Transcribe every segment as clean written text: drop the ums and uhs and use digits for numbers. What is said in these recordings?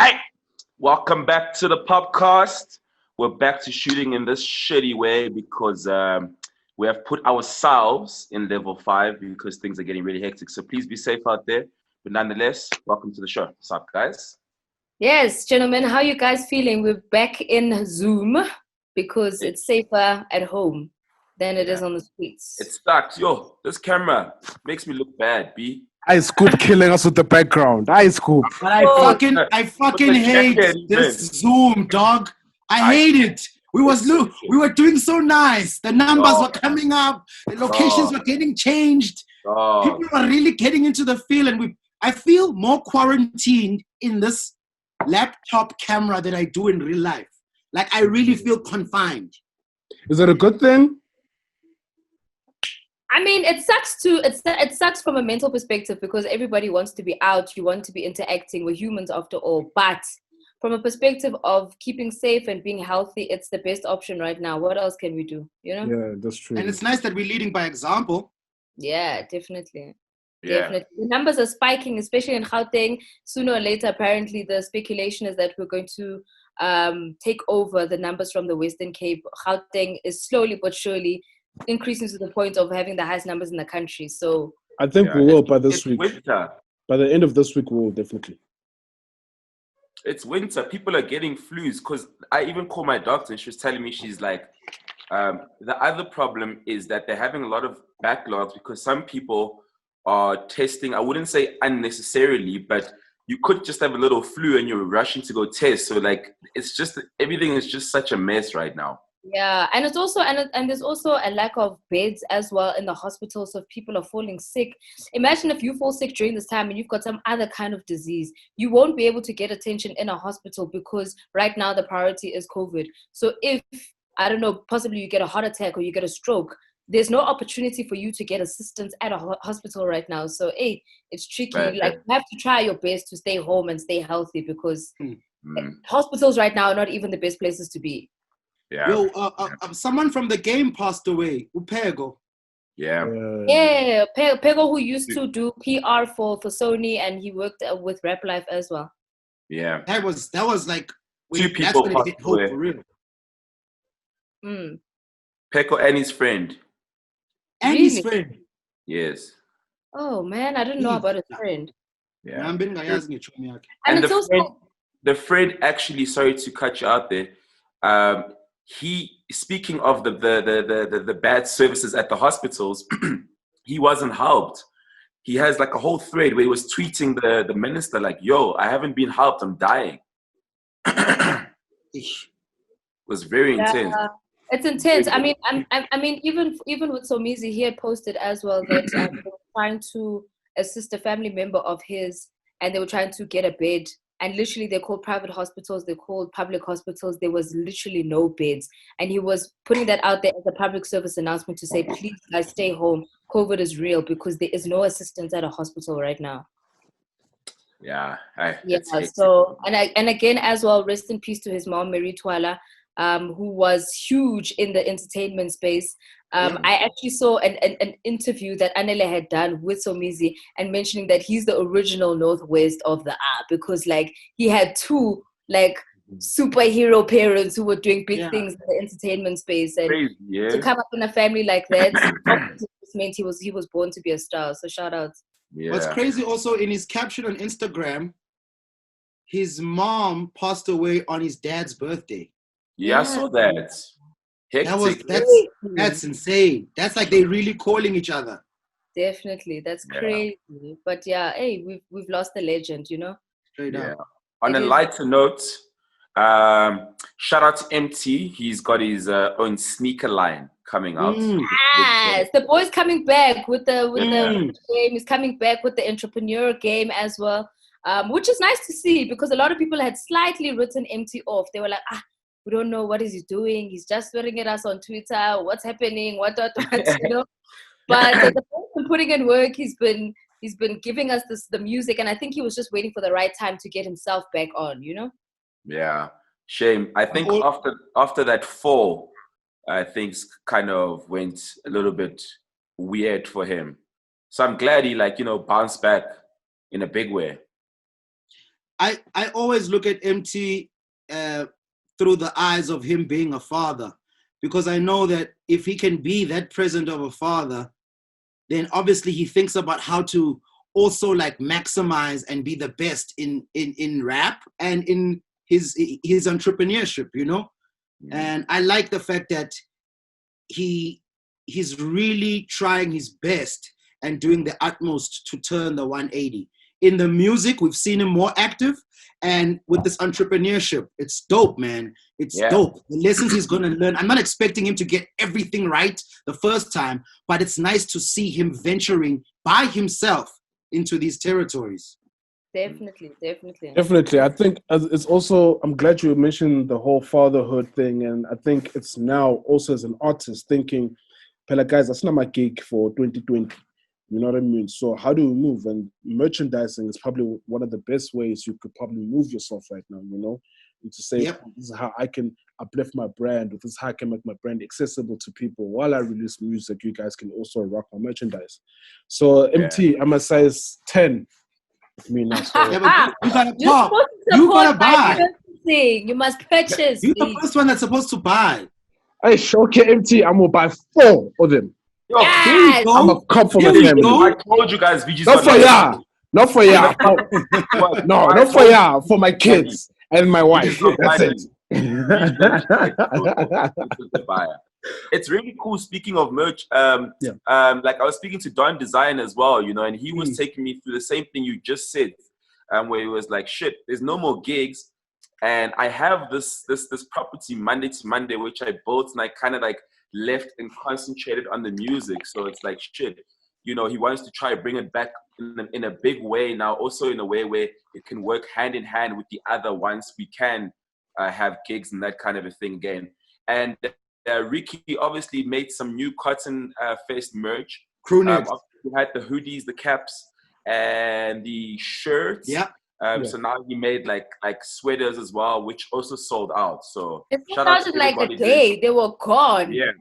Hi, welcome back to the POPcast. We're back to shooting in this shitty way because we have put ourselves in level 5 because things are getting really hectic. So please be safe out there. But nonetheless, welcome to the show. What's up, guys? Yes, gentlemen, how you guys feeling? We're back in Zoom because it's safer at home than it is on the streets. It sucks. Yo, this camera makes me look bad, B. Ice Scoop killing us with the background. Ice Scoop. But I fucking hate this Zoom, dog. I hate it. We were doing so nice. The numbers were coming up. The locations were getting changed. People were really getting into the feel, and I feel more quarantined in this laptop camera than I do in real life. Like I really feel confined. Is it a good thing? I mean, it sucks too. It sucks from a mental perspective because everybody wants to be out. You want to be interacting with humans after all. But from a perspective of keeping safe and being healthy, it's the best option right now. What else can we do? You know? Yeah, that's true. And it's nice that we're leading by example. Yeah, definitely. Yeah. Definitely. The numbers are spiking, especially in Gauteng. Sooner or later, apparently, the speculation is that we're going to take over the numbers from the Western Cape. Gauteng is slowly but surely increasing to the point of having the highest numbers in the country. So I think we will by this week. Winter. By the end of this week, we will definitely. It's winter. People are getting flus because I even called my doctor and she was telling me, she's like, the other problem is that they're having a lot of backlogs because some people are testing, I wouldn't say unnecessarily, but you could just have a little flu and you're rushing to go test. So like, it's just, everything is just such a mess right now. yeah, and it's also and there's also a lack of beds as well in the hospital. So if people are falling sick, imagine if you fall sick during this time and you've got some other kind of disease, you won't be able to get attention in a hospital because right now the priority is COVID. So if, I don't know, possibly you get a heart attack or you get a stroke, there's no opportunity for you to get assistance at a hospital right now. So, hey, it's tricky. Right. Like, you have to try your best to stay home and stay healthy because hospitals right now are not even the best places to be. Yeah. Yo, someone from the game passed away. Upego. Yeah. Yeah, Pego, who used to do PR for Sony, and he worked with Rap Life as well. Yeah. That was like Two people that's when it hit home for real. Peko and his friend. And his friend. Yes. Oh man, I didn't know about his friend. Yeah. And And it's also the friend actually, sorry to cut you out there. He, speaking of the bad services at the hospitals, he wasn't helped. He has like a whole thread where he was tweeting the minister like, yo, I haven't been helped, I'm dying. It was very intense. It's intense. I mean, even with Somizi, he had posted as well that they were trying to assist a family member of his, and they were trying to get a bed. And literally, they called private hospitals, they called public hospitals. There was literally no beds, and he was putting that out there as a public service announcement to say, "Please, guys, stay home. COVID is real because there is no assistance at a hospital right now." Yeah. So and again as well, rest in peace to his mom, Mary Twala, who was huge in the entertainment space. I actually saw an interview that Anele had done with Somizi and mentioning that he's the original Northwest of the R because like he had two like superhero parents who were doing big things in the entertainment space, and to come up in a family like that just meant he was born to be a star. So shout out. Yeah. What's crazy also, in his caption on Instagram, his mom passed away on his dad's birthday. Yeah, I saw that. Hectic. That's insane. That's like they really calling each other. Definitely, that's crazy. But yeah, hey, we've lost a legend, you know. Straight up. On a lighter note, shout out to MT. He's got his own sneaker line coming out. Yes, the boy's coming back with the game. He's coming back with the entrepreneur game as well, which is nice to see because a lot of people had slightly written MT off. They were like, we don't know what is he doing. He's just swearing at us on Twitter. What's happening? What, you know? But the person putting in work, he's been giving us the music, and I think he was just waiting for the right time to get himself back on, you know? Yeah. Shame. I think after that fall, things kind of went a little bit weird for him. So I'm glad he bounced back in a big way. I always look at MT through the eyes of him being a father, because I know that if he can be that present of a father, then obviously he thinks about how to also like maximize and be the best in rap and in his entrepreneurship, you know. And I like the fact that he's really trying his best and doing the utmost to turn the 180. In the music, we've seen him more active, and with this entrepreneurship, it's dope, man. It's dope. The lessons he's going to learn. I'm not expecting him to get everything right the first time, but it's nice to see him venturing by himself into these territories. Definitely. I think it's also, I'm glad you mentioned the whole fatherhood thing. And I think it's now also as an artist thinking, Pella guys, that's not my gig for 2020. You know what I mean? So how do we move? And merchandising is probably one of the best ways you could probably move yourself right now, you know? And to say, this is how I can uplift my brand, or this is how I can make my brand accessible to people. While I release music, you guys can also rock my merchandise. So MT, I'm a size 10. Me now, so. Yeah, but you gotta pop. You gotta buy. You must purchase. You're the first one that's supposed to buy. Hey, Shoke MT, I'm gonna buy 4 of them. Yo, yes! I'm a cop for my family. I told you guys, VG's not for ya. Not for ya. No, not for ya. For my kids and my wife. That's it. It's really cool. Speaking of merch, like I was speaking to Don Design as well, you know, and he was taking me through the same thing you just said, where he was like, "Shit, there's no more gigs, and I have this property Monday to Monday, which I built, and I kind of like left and concentrated on the music. So it's like, shit, you know, he wants to try to bring it back in a big way now, also in a way where it can work hand in hand with the other once we can have gigs and that kind of a thing again." And Ricky obviously made some new cotton faced merch. Crew necks. We had the hoodies, the caps, and the shirts. Yeah. So now he made like sweaters as well, which also sold out. So it sounded like a day. They were gone. Yeah.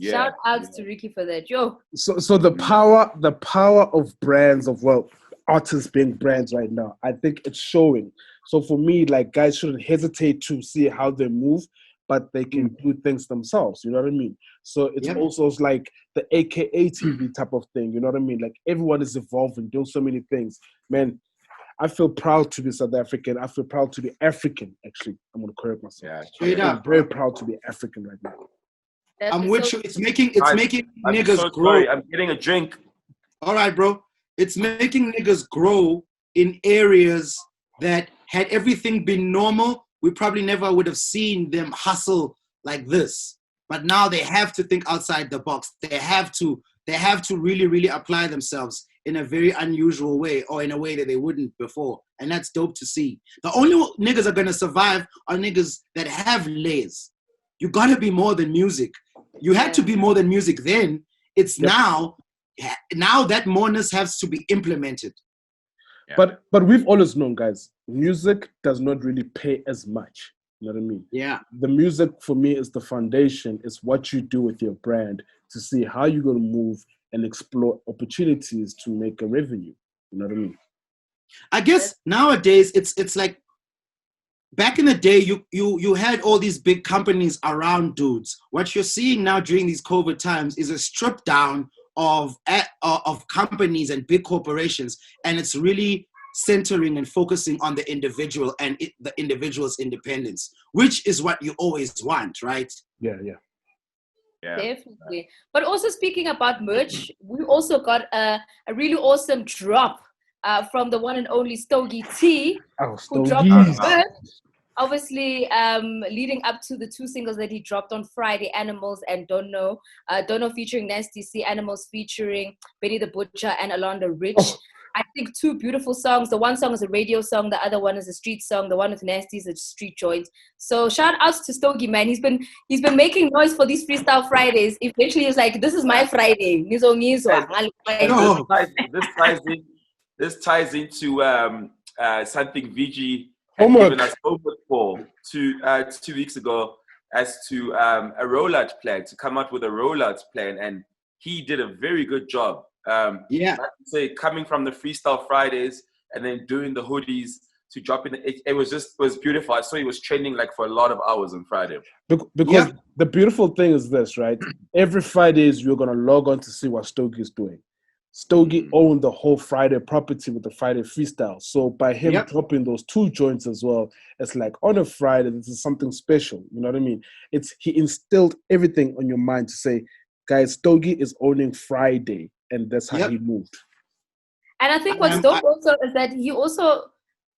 Shout out to Ricky for that. Yo. So the power of brands, of artists being brands right now, I think it's showing. So for me, like, guys shouldn't hesitate to see how they move, but they can do things themselves. You know what I mean? So it's also like the AKA TV type of thing. You know what I mean? Like, everyone is evolving, doing so many things. Man, I feel proud to be South African. I feel proud to be African, actually. I'm going to correct myself. Yeah, I'm very proud to be African right now. I'm with you. It's making niggas grow. Sorry, I'm getting a drink. All right, bro. It's making niggas grow in areas that, had everything been normal, we probably never would have seen them hustle like this. But now they have to think outside the box. They have to really, really apply themselves in a very unusual way, or in a way that they wouldn't before. And that's dope to see. The only niggas are going to survive are niggas that have layers. You got to be more than music. You had to be more than music then. It's now that moreness has to be implemented. Yeah. But we've always known, guys, music does not really pay as much. You know what I mean? Yeah. The music for me is the foundation. It's what you do with your brand to see how you're going to move and explore opportunities to make a revenue. You know what I mean? I guess nowadays it's like, back in the day, you had all these big companies around dudes. What you're seeing now during these COVID times is a strip down of companies and big corporations, and it's really centering and focusing on the individual and the individual's independence, which is what you always want, right? Yeah. Definitely. But also, speaking about merch, we also got a really awesome drop from the one and only Stogie T, who dropped on merch. Obviously, leading up to the 2 singles that he dropped on Friday, Animals and Don't Know. Don't Know featuring Nasty C, Animals featuring Benny the Butcher and Alonda Rich. I think 2 beautiful songs. The one song is a radio song. The other one is a street song. The one with Nasty is a street joint. So shout outs to Stogie, man. He's been making noise for these Freestyle Fridays. Eventually, he's like, this is my Friday. This ties into something VG had homework. Given us homework for 2 weeks ago as to a rollout plan, to come up with a rollout plan, and he did a very good job. Like I say, coming from the Freestyle Fridays and then doing the hoodies, to drop in. It was beautiful. I saw he was training like for a lot of hours on Friday. Because the beautiful thing is this, right? Every Fridays you're gonna log on to see what Stogie is doing. Stogie owned the whole Friday property with the Friday freestyle. So by him dropping those 2 joints as well, it's like on a Friday, this is something special. You know what I mean? He instilled everything on your mind to say, guys, Stogie is owning Friday, and that's how he moved. And I think what's dope also is that he also,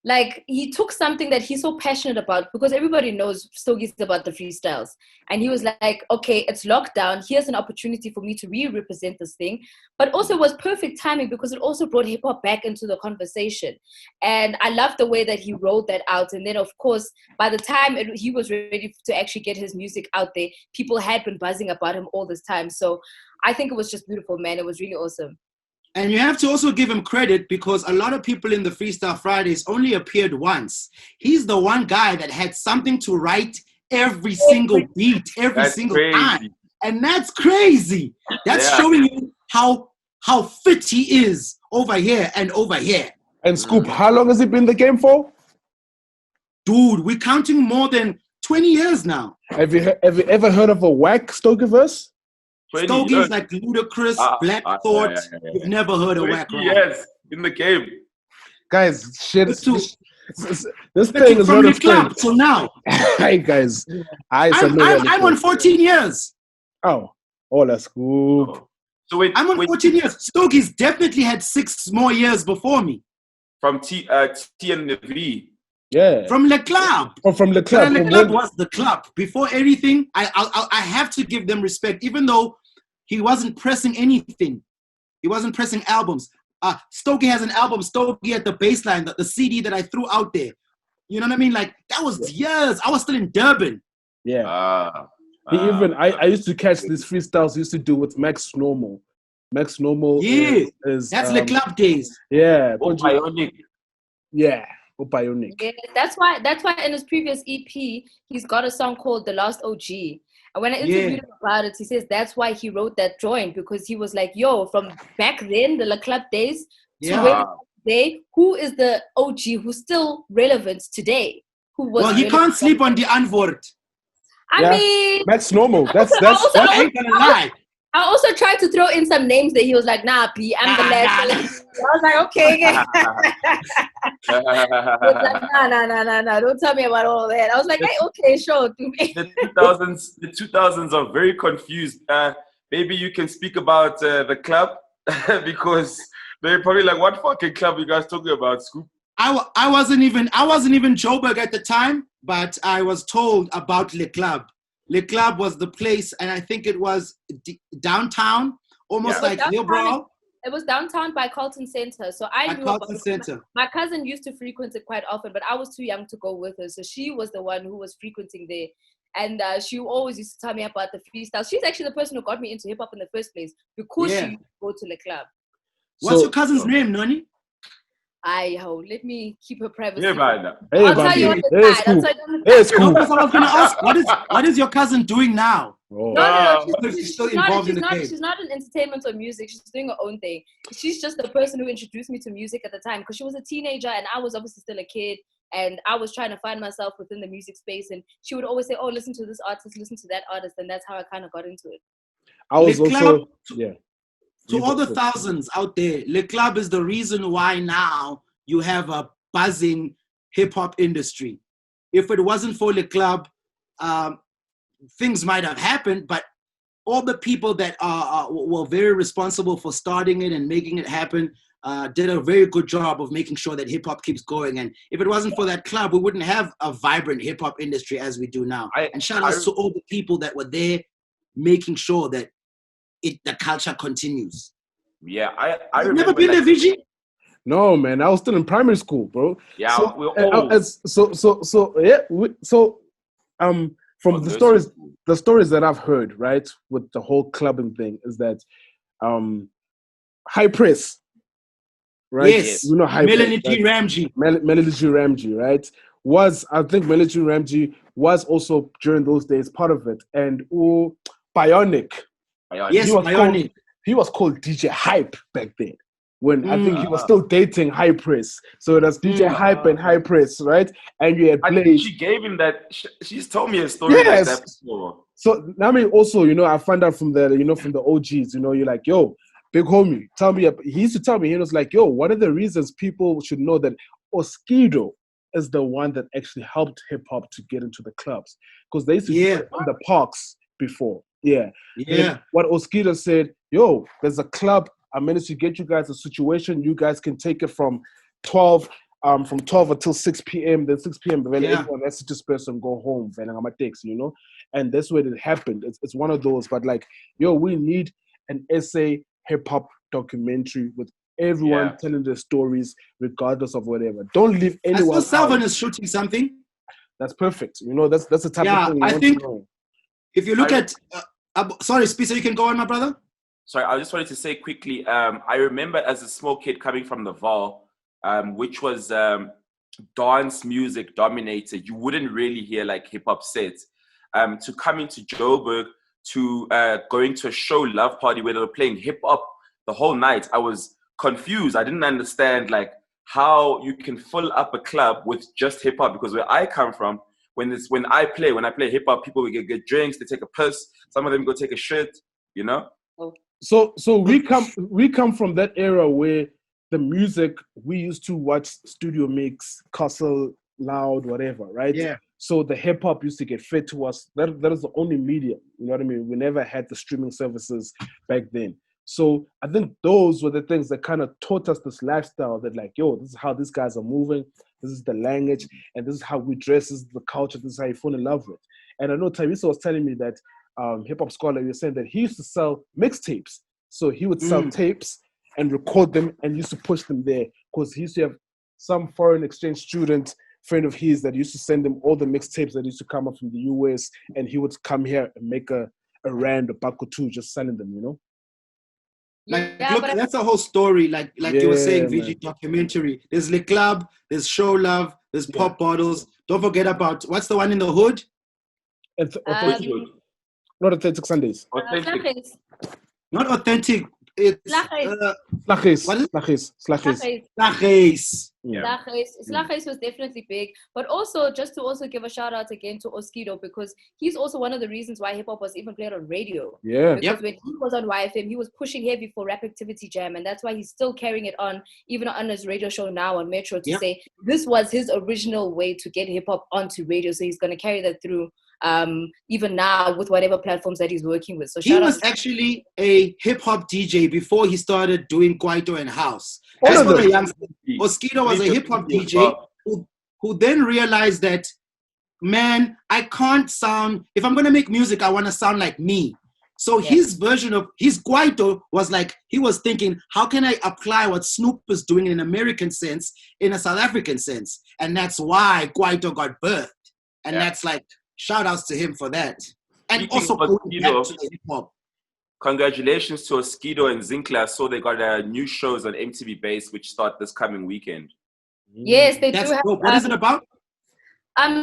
like, he took something that he's so passionate about, because everybody knows Stogie's about the freestyles. And he was like, okay, it's lockdown. Here's an opportunity for me to re-represent this thing. But also it was perfect timing because it also brought hip hop back into the conversation. And I love the way that he rolled that out. And then, of course, by the time he was ready to actually get his music out there, people had been buzzing about him all this time. So I think it was just beautiful, man. It was really awesome. And you have to also give him credit because a lot of people in the Freestyle Fridays only appeared once. He's the one guy that had something to write every single beat, every single time. And that's crazy. That's showing you how fit he is over here and over here. And Scoop, how long has he been in the game for? Dude, we're counting more than 20 years now. Have you ever heard of a whack Stogie verse? Stogie's like Ludacris, Black Thought. You've never heard of whack rap. Yes, in the game. Guys, shit. This thing is from the club till now. Hey, guys. I'm on 14 years. Oh, that's good. So wait, I'm on 14 years. Stogie's definitely had 6 more years before me. From T and the V. Yeah. From Le Club. Or from Le Club. Le Club was the club. Before anything, I have to give them respect, even though he wasn't pressing anything. He wasn't pressing albums. Stogie has an album, Stogie at the Baseline, the CD that I threw out there. You know what I mean? Like, that was years. I was still in Durban. Yeah. I used to catch these freestyles he used to do with Max Normal. Max Normal is that's Le Club days. Yeah. Bionic. Yeah. Bionic. Yeah, that's why in his previous EP he's got a song called The Last OG. And when I interviewed him about it, he says that's why he wrote that joint, because he was like, yo, from back then, the La Club days, to today, who is the OG who's still relevant today? Well, he can't sleep on the Antwoord. I mean, that's normal. That's I ain't gonna lie. I also tried to throw in some names that he was like, nah, B, I'm the last. I was like, okay. Nah, don't tell me about all that. I was like, hey, okay, sure. The 2000s are very confused. Maybe you can speak about the club because they're probably like, what fucking club you guys talking about, Scoop? I wasn't even Joburg at the time, but I was told about Le Club. Le Club was the place, and I think it was downtown, almost like Lilbrow. It was downtown by Carlton Center. So I knew about it. My cousin used to frequent it quite often, but I was too young to go with her. So she was the one who was frequenting there. And she always used to tell me about the freestyle. She's actually the person who got me into hip-hop in the first place because she used to go to Le Club. What's your cousin's name, Noni? Let me keep her privacy. I'll tell you on the side. I was going to ask, what is your cousin doing now? No. She's still involved in the game. She's not in entertainment or music. She's doing her own thing. She's just the person who introduced me to music at the time, because she was a teenager and I was obviously still a kid, and I was trying to find myself within the music space. And she would always say, "Oh, listen to this artist, listen to that artist," and that's how I kind of got into it. I was also To all the thousands out there, Le Club is the reason why now you have a buzzing hip-hop industry. If it wasn't for Le Club, things might have happened, but all the people that were very responsible for starting it and making it happen did a very good job of making sure that hip-hop keeps going. And if it wasn't for that club, we wouldn't have a vibrant hip-hop industry as we do now. And shout out to all the people that were there making sure that the culture continues. Yeah, I You've never been there, VG? No, man, I was still in primary school, bro. Yeah, from the stories that I've heard, right, with the whole clubbing thing, is that High Press, right? Yes, you know, Melanie G. Ramji. Melanie G. Ramji, right? I think Melanie G. Ramji was also during those days part of it, and Bionic. Yes, Bionic. He was called DJ Hype back then. when I think he was still dating High Press. So that's DJ Hype and High Press, right? And you had I Blaze. think she gave him that. She's told me a story like that before. So I mean, also, you know, I found out from the OGs, you know, you're like, yo, big homie, tell me. He used to tell me, he was like, yo, one of the reasons people should know that Oskido is the one that actually helped hip hop to get into the clubs, because they used to do it in the parks before. Yeah. And what Oskido said, yo, there's a club. I managed to get you guys a situation. You guys can take it from 12 until 6 p.m. Then 6 p.m. Everyone has to disperse and go home. You know, and that's where it happened. It's one of those. But like, yo, we need an essay hip hop documentary with everyone telling their stories, regardless of whatever. Don't leave anyone. I saw Salvan is shooting something. That's perfect. You know, that's the type of thing. I think if you look at, sorry, Spisa, you can go on, my brother. Sorry, I just wanted to say quickly, I remember as a small kid coming from the Val, which was dance music dominated. You wouldn't really hear like hip hop sets. To come into Joburg, to going to a show Love Party where they were playing hip hop the whole night, I was confused. I didn't understand like how you can fill up a club with just hip hop, because where I come from, when I play hip hop, people will get drinks, they take a piss, some of them go take a shit, you know? So we come from that era where the music, we used to watch Studio Mix, Castle, Loud, whatever, right? Yeah. So the hip hop used to get fed to us. That is the only medium. You know what I mean? We never had the streaming services back then. So I think those were the things that kind of taught us this lifestyle that like, yo, this is how these guys are moving. This is the language, and this is how we dress. This is the culture. This is how you fall in love with. And I know Tyrese was telling me that hip hop scholar, you're saying that he used to sell mixtapes. So he would sell tapes and record them and used to push them there, because he used to have some foreign exchange student friend of his that used to send him all the mixtapes that used to come up from the US, and he would come here and make a rand, a buck or two, just selling them, you know? Like, look, that's a whole story. Like you were saying, VG documentary. There's Le Club, there's Show Love, there's Pop Bottles. Don't forget about, what's the one in the hood? Not Authentic Sundays. Not Authentic. It's Slaches. Slaches was definitely big, but also just to also give a shout out again to Oskido, because he's also one of the reasons why hip hop was even played on radio. Yeah. Because when he was on YFM, he was pushing heavy for Rap Activity Jam, and that's why he's still carrying it on, even on his radio show now on Metro, to say this was his original way to get hip hop onto radio. So he's going to carry that through. Even now with whatever platforms that he's working with. So he was actually a hip hop DJ before he started doing Kwaito and house. As for the youngsters, Oskido was a hip hop DJ who then realized that, man, I can't sound, if I'm gonna make music, I want to sound like me. So his version of his Kwaito was like, he was thinking, how can I apply what Snoop is doing in an American sense in a South African sense? And that's why Kwaito got birthed. And that's like, shout outs to him for that. And Speaking also Oskido, congratulations to Oskido and Zinkler. So they got new shows on MTV Base, which start this coming weekend. Yes, they do have. What is it about?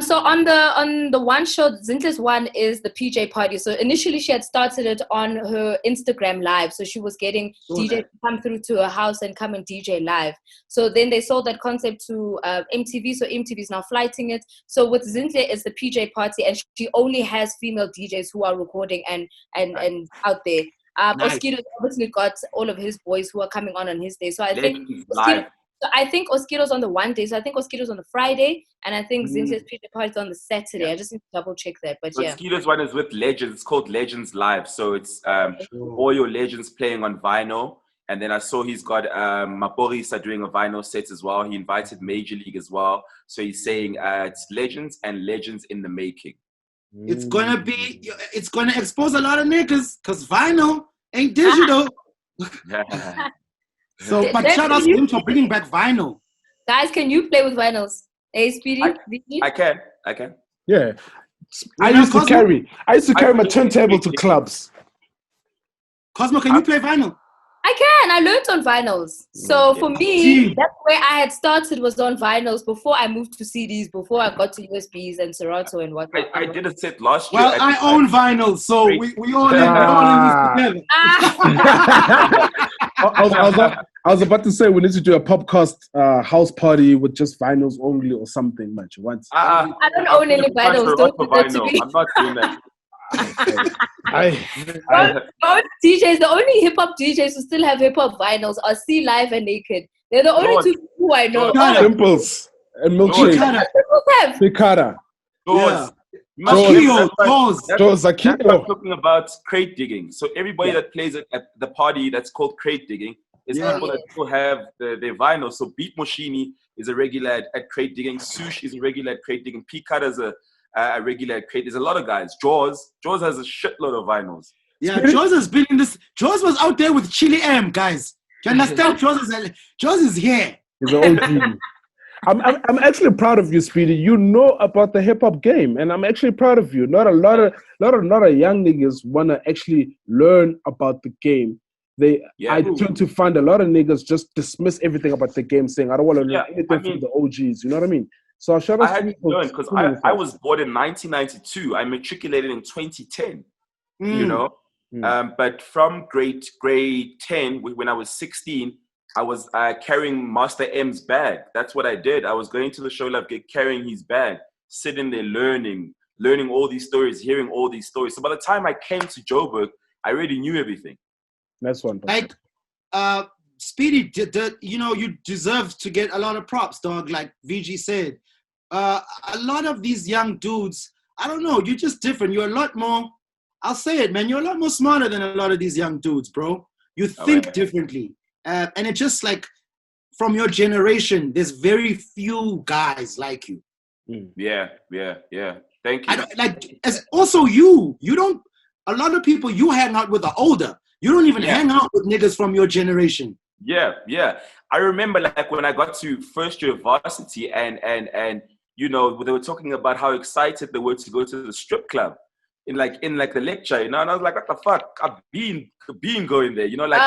So on the one show, Zinkler's one is the PJ party. So initially she had started it on her Instagram live. So she was getting DJ to come through to her house and come and DJ live. So then they sold that concept to MTV. So MTV is now flighting it. So with Zinkler, it's the PJ party, and she only has female DJs who are recording and out there. Oskido obviously got all of his boys who are coming on his day. So I think Oskido's on the one day. So I think Oskido's on the Friday, and I think Zinkler's PJ party is on the Saturday. I just need to double check that. But Oskido's one is with Legends. It's called Legends Live. So it's all your legends playing on vinyl. And then I saw he's got Maporis are doing a vinyl set as well. He invited Major League as well. So he's saying it's legends and legends in the making. It's gonna expose a lot of niggas because vinyl ain't digital. So, but shout out to him for bringing back vinyl. Guys, can you play with vinyls? Hey, Speedy? I can. Yeah. I used to carry my turntable to clubs. Cosmo, can you play vinyl? I can. I learned on vinyls. So for me, that's where I had started, was on vinyls before I moved to CDs, before I got to USBs and Serato and whatnot. I did a set last year. Well, I own vinyls, so we all in this together. I was about to say we need to do a podcast house party with just vinyls only or something, man. Once. I don't own any vinyls. Don't do that to me. I'm not doing that. DJs, the only hip hop DJs who still have hip hop vinyls are C Live and Naked. They're the only two people who I know. Dimples and Milkshake. Picada. That's talking about crate digging. So everybody that plays at the party that's called crate digging is people that still have their vinyl. So Beat Moshini is a regular at crate digging. Sush is a regular at crate digging. Picada is a regular at crate. There's a lot of guys. Jaws has a shitload of vinyls. Yeah, Jaws has been in this. Jaws was out there with Chili M, guys. Do you understand? Jaws is here. He's an OG. I'm actually proud of you, Speedy. You know about the hip hop game, and I'm actually proud of you. Not a lot of young niggas wanna actually learn about the game. I tend to find a lot of niggas just dismiss everything about the game, saying I don't want to learn anything from the OGs. You know what I mean? So I had to learn because I was born in 1992. I matriculated in 2010. You know, but from grade 10, when I was 16. I was carrying Master M's bag. That's what I did. I was going to the show lab, carrying his bag, sitting there learning all these stories, hearing all these stories. So by the time I came to Joburg, I already knew everything. That's one. Like, Speedy, you deserve to get a lot of props, dog. Like VG said, a lot of these young dudes, I don't know, you're just different. You're a lot more, I'll say it, man, you're a lot more smarter than a lot of these young dudes, bro. You think differently. And it's just like from your generation, there's very few guys like you. Yeah. Thank you. A lot of people you hang out with are older. You don't even hang out with niggas from your generation. Yeah. I remember like when I got to first year varsity and you know, they were talking about how excited they were to go to the strip club. In the lecture, you know, and I was like, what the fuck? I've been going there, you know, like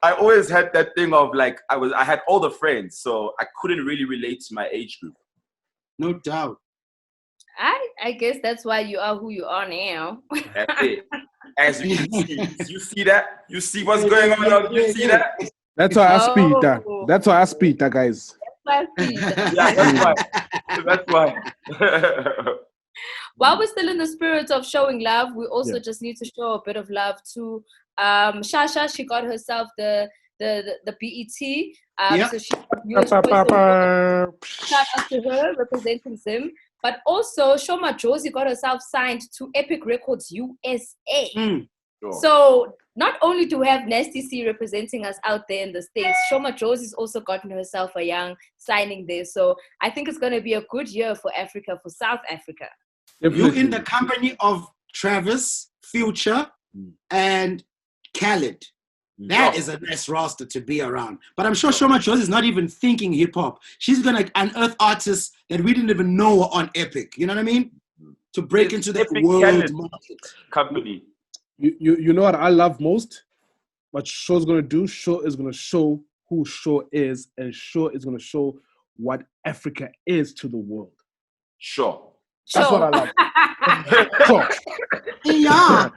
I always had that thing of like I had all the friends, so I couldn't really relate to my age group. No doubt. I guess that's why you are who you are now. That's it. As you can see, you see that? You see what's going on? You see that? That's why I speed that. That's why I speed that, guys. That's why. While we're still in the spirit of showing love, we also just need to show a bit of love to Shasha. She got herself the BET. So she got News Shout out to her representing Zim. But also Shoma Josie got herself signed to Epic Records USA. Sure. So not only do we have Nasty C representing us out there in the States, Shoma Josie's also gotten herself a young signing there. So I think it's going to be a good year for Africa, for South Africa. You're in the company of Travis, Future, and Khaled. That is a nice roster to be around. But I'm sure Shoma Josie is not even thinking hip-hop. She's going to unearth artists that we didn't even know were on Epic. You know what I mean? To break into the world market. Company. You know what I love most? What Show's going to do? Show is going to show who Show is, and Show is going to show what Africa is to the world. Sure. That's what I love. Sure. Yeah.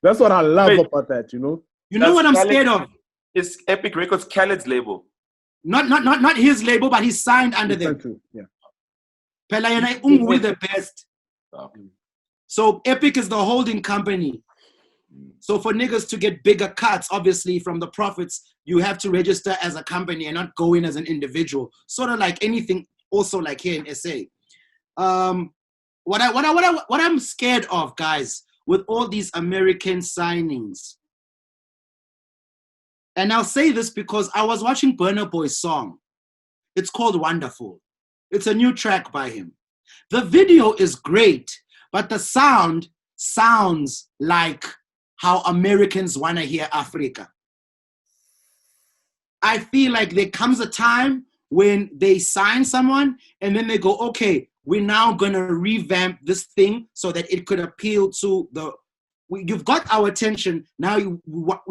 That's what I love about that, you know? You know what I'm scared of? It's Epic Records, Khaled's label. Not his label, but he's signed under them. Yeah. Pelayana Ungwe the best. So Epic is the holding company. So for niggas to get bigger cuts, obviously, from the profits, you have to register as a company and not go in as an individual. Sort of like anything, also like here in SA. What I'm scared of, guys, with all these American signings, and I'll say this because I was watching Burna Boy's song. It's called Wonderful. It's a new track by him. The video is great, but the sound sounds like how Americans want to hear Africa. I feel like there comes a time when they sign someone and then they go, okay, we're now going to revamp this thing so that it could appeal to you've got our attention. Now we want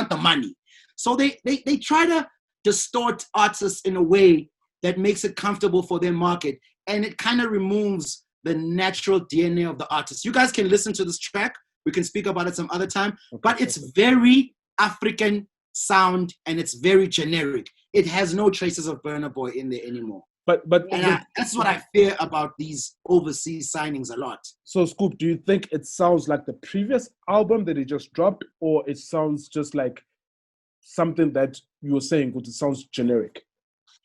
the money. So they try to distort artists in a way that makes it comfortable for their market. And it kind of removes the natural DNA of the artist. You guys can listen to this track. We can speak about it some other time. Okay, but it's very African sound and it's very generic. It has no traces of Burna Boy in there anymore. But That's what I fear about these overseas signings a lot. So, Scoop, do you think it sounds like the previous album that he just dropped, or it sounds just like something that you were saying, but it sounds generic?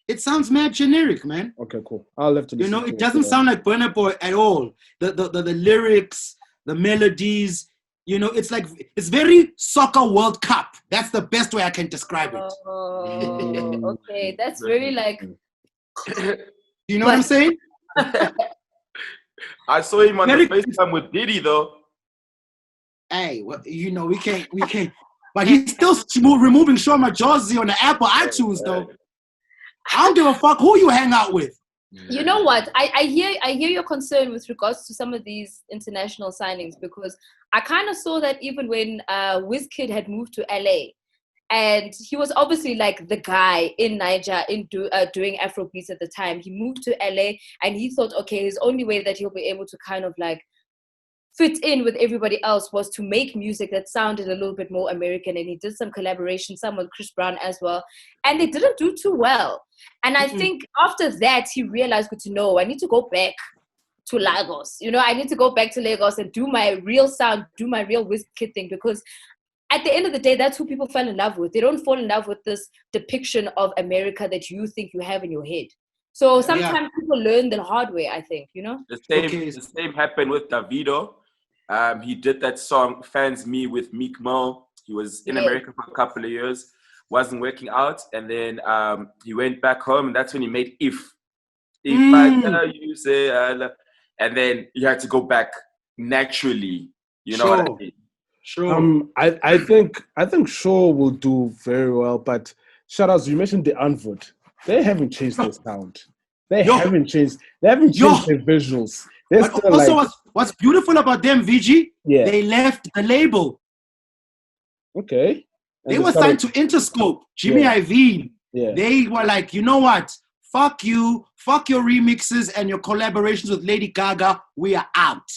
It sounds mad generic, man. Okay, cool. I'll have to listen. You know, it doesn't sound like Burna Boy at all. The lyrics, the melodies, you know, it's like, it's very soccer World Cup. That's the best way I can describe it. Oh, okay. That's very like... You know what I'm saying? I saw him on the FaceTime with Diddy, though. Hey, well, you know, we can't. But he's still removing Shoma Josie on the Apple iTunes, though. I don't give a fuck who you hang out with. You know what? I hear your concern with regards to some of these international signings, because I kind of saw that even when Wizkid had moved to LA, and he was obviously like the guy in Niger doing Afrobeats at the time. He moved to LA and he thought, okay, his only way that he'll be able to kind of like fit in with everybody else was to make music that sounded a little bit more American. And he did some collaboration, some with Chris Brown as well. And they didn't do too well. And I think after that, he realized, good to know, I need to go back to Lagos. You know, I need to go back to Lagos and do my real sound, do my real Wizkid thing, because at the end of the day, that's who people fell in love with. They don't fall in love with this depiction of America that you think you have in your head. So sometimes people learn the hard way, I think, you know? The same happened with Davido. He did that song, Fans Me, with Meek Mill. He was in America for a couple of years, wasn't working out. And then he went back home, and that's when he made If I Tell You, Say I Love. And then he had to go back naturally. You know what I mean? Sure. I think Shaw will do very well, but shout outs, you mentioned the Unvood. They haven't changed their sound. They haven't changed their visuals. They're but still also, like, what's beautiful about them, VG? Yeah. They left the label. Okay. And they were signed to Interscope, Jimmy Iovine. Yeah. They were like, you know what? Fuck you, fuck your remixes and your collaborations with Lady Gaga. We are out.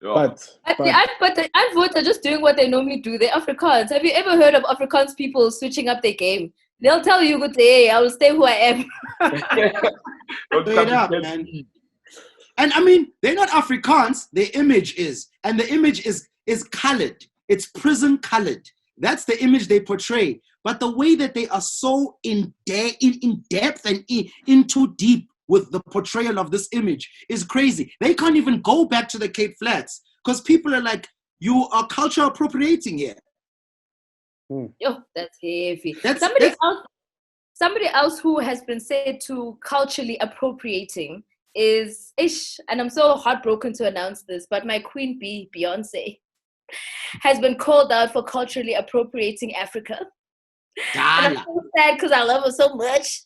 But the Unvood are just doing what they normally do. They're Afrikaans. Have you ever heard of Afrikaans people switching up their game? They'll tell you, good day, I will stay who I am. Straight up, man. And I mean, they're not Afrikaans. Their image is. And the image is colored. It's prison colored. That's the image they portray. But the way that they are so in depth and in too deep with the portrayal of this image is crazy. They can't even go back to the Cape Flats because people are like, you are culture appropriating here. Yo, that's heavy. Somebody else who has been said to culturally appropriating is Ish, and I'm so heartbroken to announce this, but my queen bee, Beyonce, has been called out for culturally appropriating Africa. And I'm so sad because I love her so much.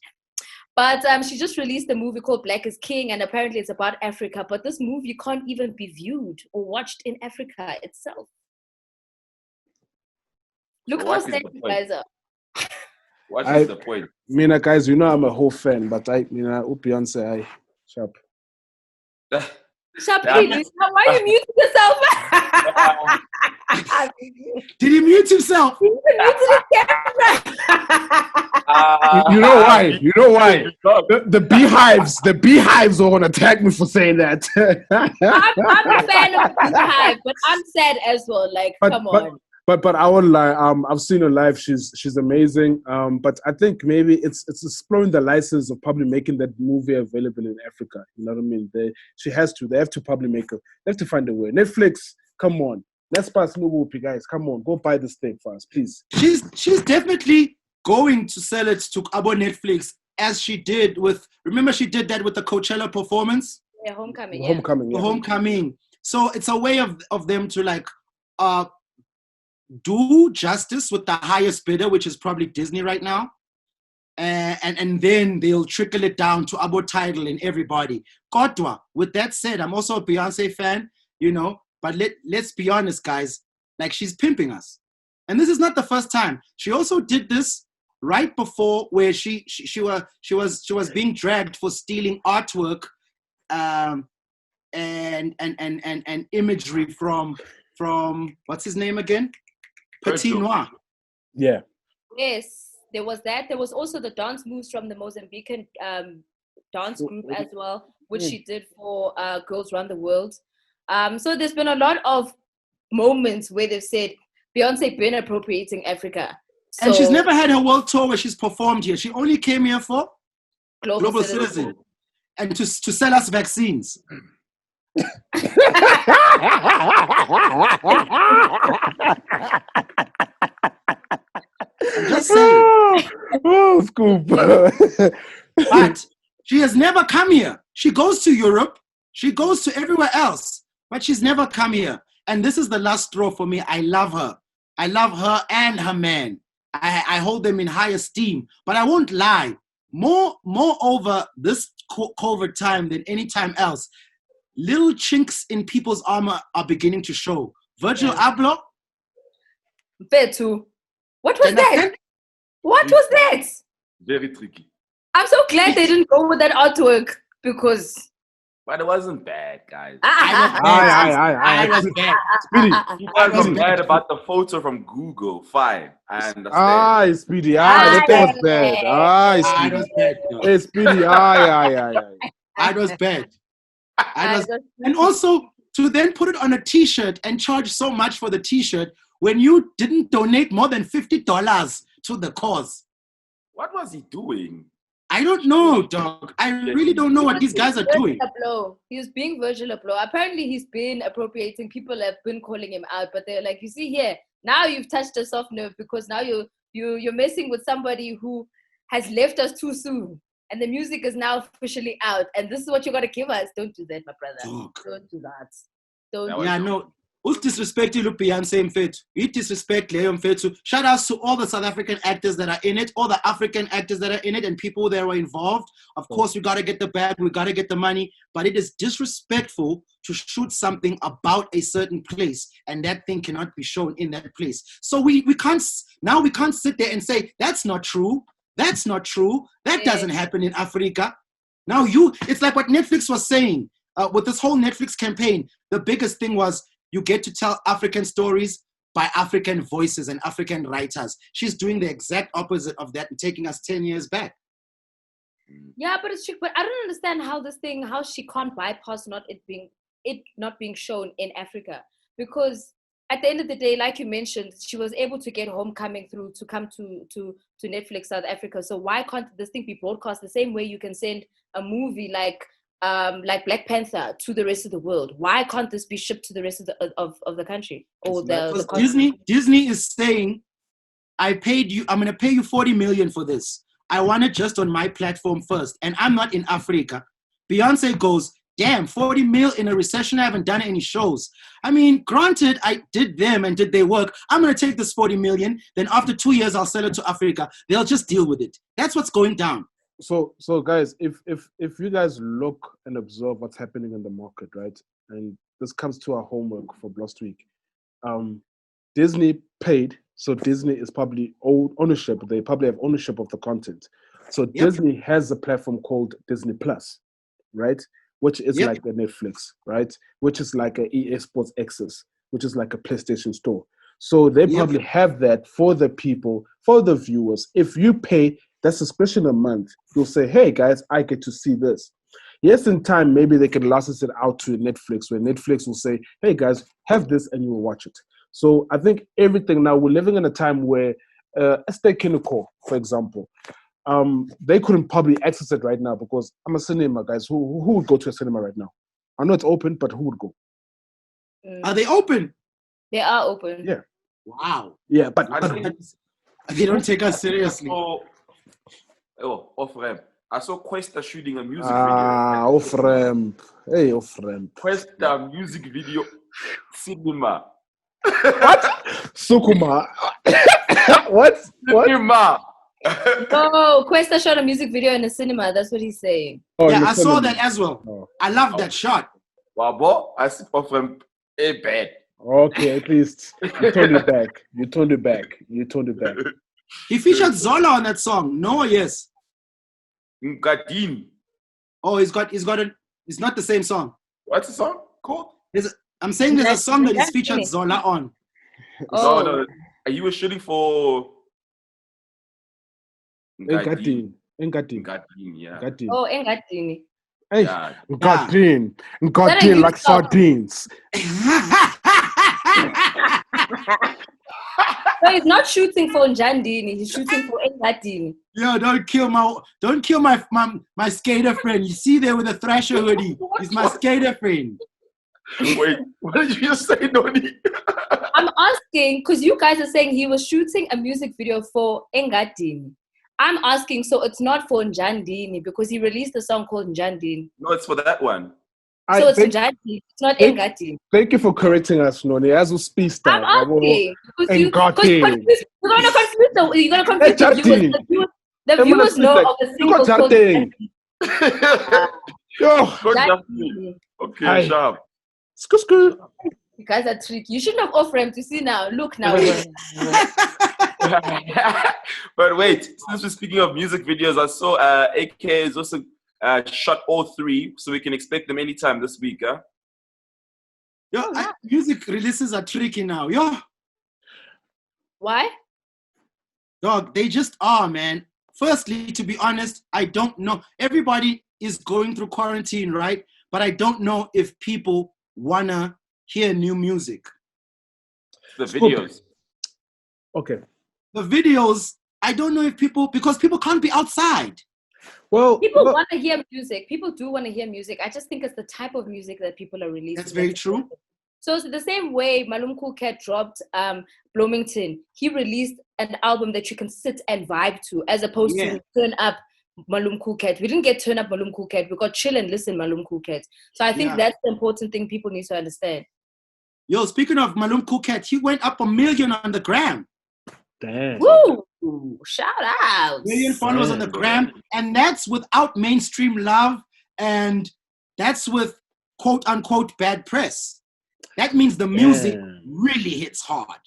But she just released a movie called Black is King, and apparently it's about Africa. But this movie can't even be viewed or watched in Africa itself. Look how sad you guys are. What is the point? Mina, guys, you know I'm a whole fan, but Beyonce, sharp. Sharp, why are you muting yourself? Did he mute himself? He muted his camera. You know why? The beehives are gonna attack me for saying that. I'm a fan of the beehive, but I'm sad as well. Like, come on. But I won't lie. I've seen her live. She's amazing. But I think maybe it's exploring the license of probably making that movie available in Africa. You know what I mean? They have to probably make it. They have to find a way. Netflix, come on. Let's pass movie, guys. Come on, go buy this thing for us, please. She's definitely going to sell it to Abo Netflix, as she did with. Remember, she did that with the Coachella performance. Yeah, Homecoming. Homecoming. So it's a way of them to like do justice with the highest bidder, which is probably Disney right now. And then they'll trickle it down to Abo Tidal and everybody. Kodwa, with that said, I'm also a Beyonce fan, you know, but let's be honest, guys, like she's pimping us. And this is not the first time. She also did this right before where she was being dragged for stealing artwork and imagery from from what's his name again? Petit Virgil. Noir. Yeah. Yes, there was that. There was also the dance moves from the Mozambican dance group as well, which she did for Girls Run the World. So there's been a lot of moments where they've said Beyonce been appropriating Africa. So, And she's never had her world tour where she's performed here. She only came here for Global Citizen and to sell us vaccines. I'm just saying. Oh, scoop. But she has never come here. She goes to Europe. She goes to everywhere else. But she's never come here. And this is the last straw for me. I love her. I love her and her man. I hold them in high esteem. But I won't lie. Moreover, this COVID time than any time else, little chinks in people's armor are beginning to show. Virgil Abloh. Betu. What was that? What was that? Very tricky. I'm so glad they didn't go with that artwork because. But it wasn't bad, guys. I was bad. Speedy. You guys was were bad. right about the photo from Google. Fine. I understand. Speedy. That thing was bad. I Speedy. was bad. Hey, Speedy. I was bad. And also to then put it on a t-shirt and charge so much for the t-shirt when you didn't donate more than $50 to the cause. What was he doing? I don't know, dog. I really don't know what these guys are doing. He was being Virgil Abloh. Apparently, he's been appropriating. People have been calling him out, but they're like, you see here, now you've touched a soft nerve because now you're messing with somebody who has left us too soon. And the music is now officially out. And this is what you got to give us. Don't do that, my brother. Dog. Don't do that. Yeah, no. Who's disrespecting Beyonce Mfethu? You disrespect Leo Mfethu. Shout outs to all the South African actors that are in it, all the African actors that are in it, and people that were involved. Of course, we got to get the bag, we got to get the money, but it is disrespectful to shoot something about a certain place, and that thing cannot be shown in that place. So we can't sit there and say, that's not true. That's not true. That doesn't happen in Africa. Now it's like what Netflix was saying with this whole Netflix campaign. The biggest thing was, you get to tell African stories by African voices and African writers. She's doing the exact opposite of that and taking us 10 years back. Yeah, but I don't understand how she can't bypass not being shown in Africa. Because at the end of the day, like you mentioned, she was able to get Homecoming through to come to Netflix South Africa. So why can't this thing be broadcast the same way you can send a movie like Black Panther to the rest of the world? Why can't this be shipped to the rest of the country or the Disney is saying, I'm going to pay you 40 million for this. I want it just on my platform first, and I'm not in Africa. Beyonce goes, damn, 40 mil in a recession. I haven't done any shows. I mean, granted, I did them and did they work. I'm going to take this 40 million. Then after 2 years, I'll sell it to Africa. They'll just deal with it. That's what's going down. So guys, if you guys look and observe what's happening in the market, right, and this comes to our homework for last week, Disney paid, so Disney is probably ownership. They probably have ownership of the content. So Disney has a platform called Disney Plus, right, which is like a Netflix, right, which is like a EA Sports Access, which is like a PlayStation Store. So they probably have that for the people, for the viewers. If you pay that subscription a month, you'll say, hey guys, I get to see this. Yes, in time, maybe they can license it out to Netflix, where Netflix will say, hey guys, have this and you will watch it. So I think everything now, we're living in a time where, Estate Kinoko, for example, they couldn't probably access it right now because I'm a cinema, guys. Who would go to a cinema right now? I know it's open, but who would go? Are they open? They are open. Yeah. Wow. Yeah, but they don't take us seriously. Off-ramp. I saw Questa shooting a music video. Off-ramp. Hey, off-ramp. Questa music video cinema. What? Sukuma. What? Cinema. No, Questa shot a music video in a cinema. That's what he's saying. Oh, yeah, I saw that as well. Oh. I love that shot. Wow, I see off-ramp. Bad. Okay, at least you toned it back. You toned it back. He featured Zola on that song. No, yes. Gadin. Oh, it's not the same song. What's the song called? I'm saying there's a song that is featured Zola on. Oh. No. You were shooting for Engadini. yeah. Oh, Engadini. Hey, Yeah. Engadini like sardines. No, he's not shooting for Njandini. He's shooting for Engadini. Yo, don't kill my skater friend. You see there with the Thrasher hoodie. He's my skater friend. Wait, what did you just say, Noni? I'm asking because you guys are saying he was shooting a music video for Engadini. I'm asking, so it's not for Njandini because he released a song called Njandini. No, it's for that one. So it's Njandini. It's not Engadini. Thank you for correcting us, Noni. As we speak, I'm asking because you're gonna confuse the viewers know of the single called Njandini. Okay, sharp. You guys are tricky. You shouldn't have offered him to see now. Look now. But wait, since we're speaking of music videos, I saw AK has also shot all 3, so we can expect them anytime this week. Huh? Yo, music releases are tricky now. Yo. Why? Dog, they just are, man. Firstly, to be honest, I don't know. Everybody is going through quarantine, right? But I don't know if people wanna hear new music. The videos. Okay. The videos, I don't know if because people can't be outside. Well, people want to hear music. People do want to hear music. I just think it's the type of music that people are releasing. That's very true. So it's the same way Malum Cool Cat dropped Bloomington. He released an album that you can sit and vibe to, as opposed to turn up Malum Cool Cat. We didn't get turn up Malum Cool Cat. We got chill and listen Malum Cool Cat. So I think that's the important thing people need to understand. Yo, speaking of Malum Cool Cat, he went up 1 million on the gram. Damn. Woo! Shout out. 1 million followers on the gram. And that's without mainstream love. And that's with quote unquote bad press. That means the music really hits hard.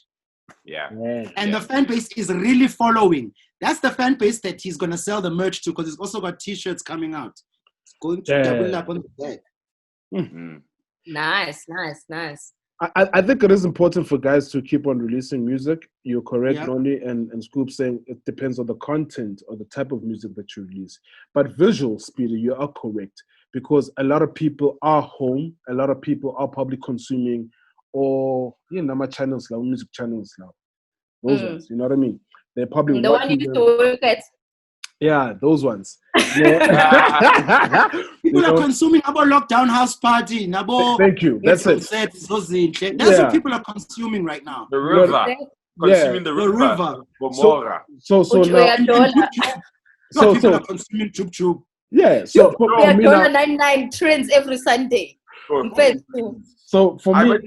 Yeah. And the fan base is really following. That's the fan base that he's going to sell the merch to, because he's also got t-shirts coming out. It's going to double up on the bag. Mm-hmm. Nice. I think it is important for guys to keep on releasing music. You're correct, Noni, and Scoop saying it depends on the content or the type of music that you release. But visual, Speedy, you are correct, because a lot of people are home. A lot of people are probably consuming my channels now, music channels now. Those ones, you know what I mean? They're probably the one you used to work at. Yeah, those ones. Yeah. People are consuming about lockdown house party. Thank you. That's it. That's what people are consuming right now. The river. Consuming the river. So now, people are consuming chup chup. Yeah. So we are doing 99 trends every Sunday. So for me,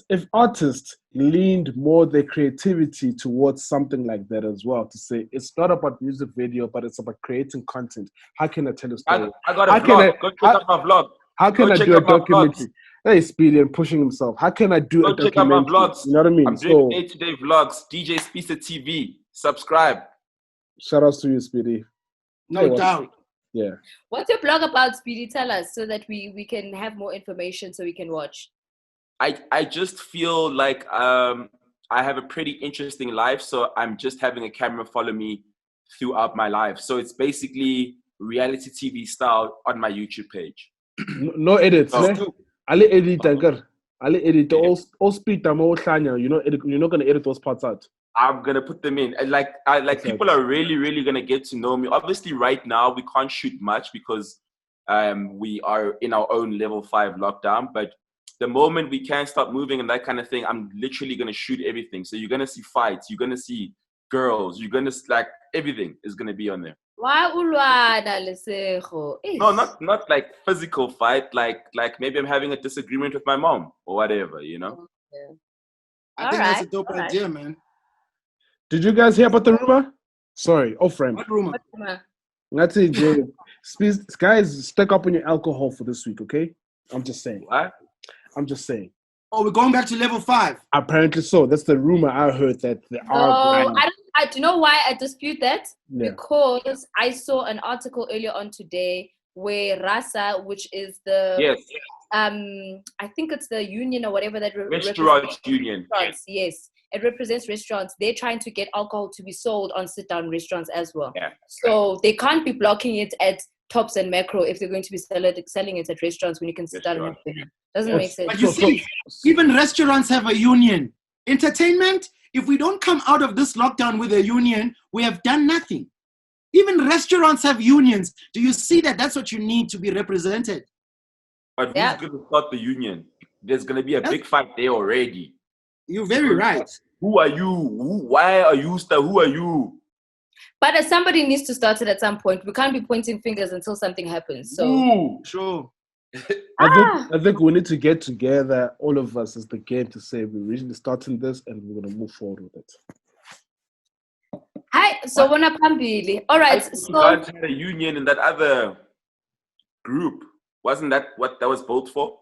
if artists leaned more their creativity towards something like that as well, to say it's not about music video, but it's about creating content. How can I tell a story? I got a vlog. Go check out my vlog. How can I do a documentary? Hey, Speedy and pushing himself. How can I do a documentary? Check out my vlogs. You know what I mean? I'm doing day-to-day vlogs. DJ Speaker TV. Subscribe. Shout out to you, Speedy. No doubt. Yeah. What's your blog about, Speedy? Tell us so that we can have more information so we can watch. I just feel like I have a pretty interesting life, so I'm just having a camera follow me throughout my life. So it's basically reality TV style on my YouTube page. No edits. Ali edit. Ali edit. All speed. You're not gonna edit those parts out. I'm gonna put them in. People are really gonna get to know me. Obviously, right now we can't shoot much because we are in our own level 5 lockdown. But the moment we can start moving and that kind of thing, I'm literally gonna shoot everything. So you're gonna see fights. You're gonna see girls. You're gonna everything is gonna be on there. Why ulwana lesego? No, not like physical fight. Like maybe I'm having a disagreement with my mom or whatever. You know. Okay. I think that's a dope idea, man. Did you guys hear about the rumor? Sorry, off-frame. What rumor? That's it, Jay. Guys, stack up on your alcohol for this week, okay? I'm just saying. What? I'm just saying. Oh, we're going back to level 5. Apparently so. That's the rumor I heard that they are going. Do you know why I dispute that? Yeah. Because I saw an article earlier on today where Rasa, which is the Yes. I think it's the union or whatever that Restaurant union. Restaurants. Yes, it represents restaurants. They're trying to get alcohol to be sold on sit-down restaurants as well. Yeah. So they can't be blocking it at Tops and Macro if they're going to be selling it at restaurants when you can sit down and have dinner. Doesn't make sense. But you see, even restaurants have a union. Entertainment, if we don't come out of this lockdown with a union, we have done nothing. Even restaurants have unions. Do you see that? That's what you need to be represented. But who's going to start the union? There's going to be a big fight there already. You're very right. Who are you? Why are you? Who are you? But somebody needs to start it at some point. We can't be pointing fingers until something happens. So sure. I think we need to get together, all of us as the game, to say we're really starting this and we're going to move forward with it. Hi, so when Pambili. All right. So had a union in that other group. Wasn't that what that was built for?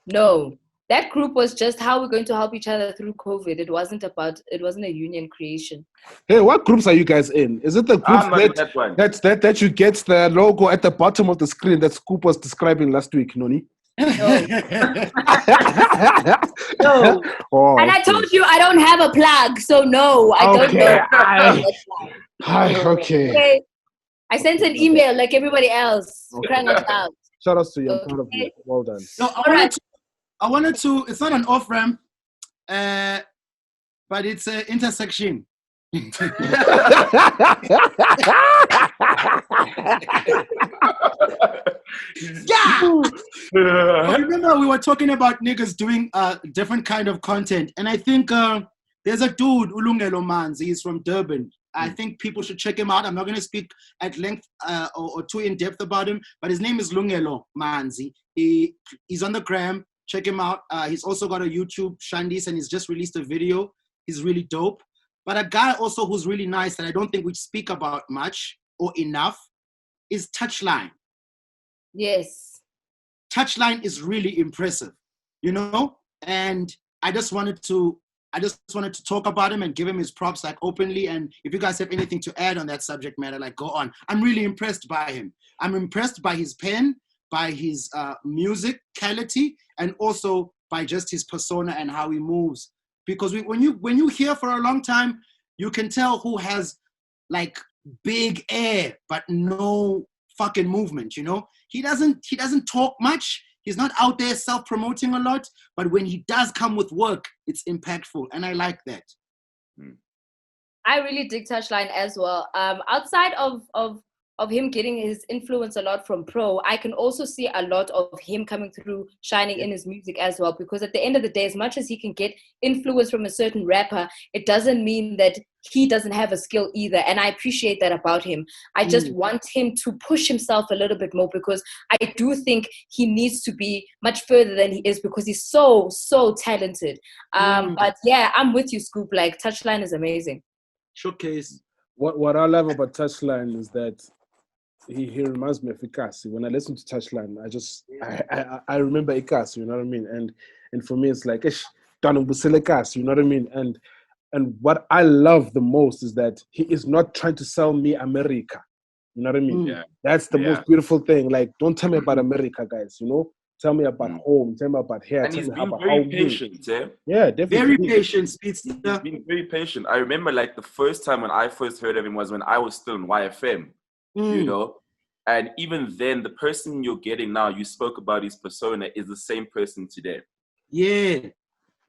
No. That group was just how we're going to help each other through COVID. It wasn't a union creation. Hey, what groups are you guys in? Is it the group that you get the logo at the bottom of the screen that Scoop was describing last week, Noni? No. No. Oh, and I told you I don't have a plug, so no, I don't know. Okay. I sent an email like everybody else. Crying out loud. Shout out to you. I'm proud of you. Well done. No, I wanted to, it's not an off-ramp, but it's an intersection. Yeah. Remember we were talking about niggas doing different kind of content, and I think there's a dude, Ulungelo Manzi, he's from Durban. I think people should check him out. I'm not going to speak at length or too in depth about him, but his name is Lungelo Manzi. He's on the gram. Check him out. He's also got a YouTube, Shandis, and he's just released a video. He's really dope. But a guy also who's really nice that I don't think we speak about much or enough is Touchline. Yes. Touchline is really impressive, you know? And I just wanted to talk about him and give him his props like openly. And if you guys have anything to add on that subject matter, like go on. I'm really impressed by him. I'm impressed by his pen, by his musicality, and also by just his persona and how he moves. Because when you hear for a long time, you can tell who has like big air but no fucking movement. You know, he doesn't talk much. He's not out there self-promoting a lot, but when he does come with work, it's impactful, and I like that. I really dig Touchline as well. Outside of him getting his influence a lot from Pro, I can also see a lot of him coming through, shining in his music as well. Because at the end of the day, as much as he can get influence from a certain rapper, it doesn't mean that he doesn't have a skill either. And I appreciate that about him. I just want him to push himself a little bit more, because I do think he needs to be much further than he is, because he's so talented. But yeah, I'm with you, Scoop. Like, Touchline is amazing. Showcase. What I love about Touchline is that he reminds me of Ikasi. When I listen to Touchline, I remember Ikasi, you know what I mean? And for me, it's like, you know what I mean? And what I love the most is that he is not trying to sell me America. You know what I mean? Yeah. That's the most beautiful thing. Like, don't tell me about America, guys, you know? Tell me about home. Tell me about hair. And he's been very patient, eh? Yeah, definitely. Very patient, Speedster. He's been very patient. I remember, like, the first time when I first heard of him was when I was still in YFM, you know? And even then, the person you're getting now, you spoke about his persona, is the same person today. Yeah,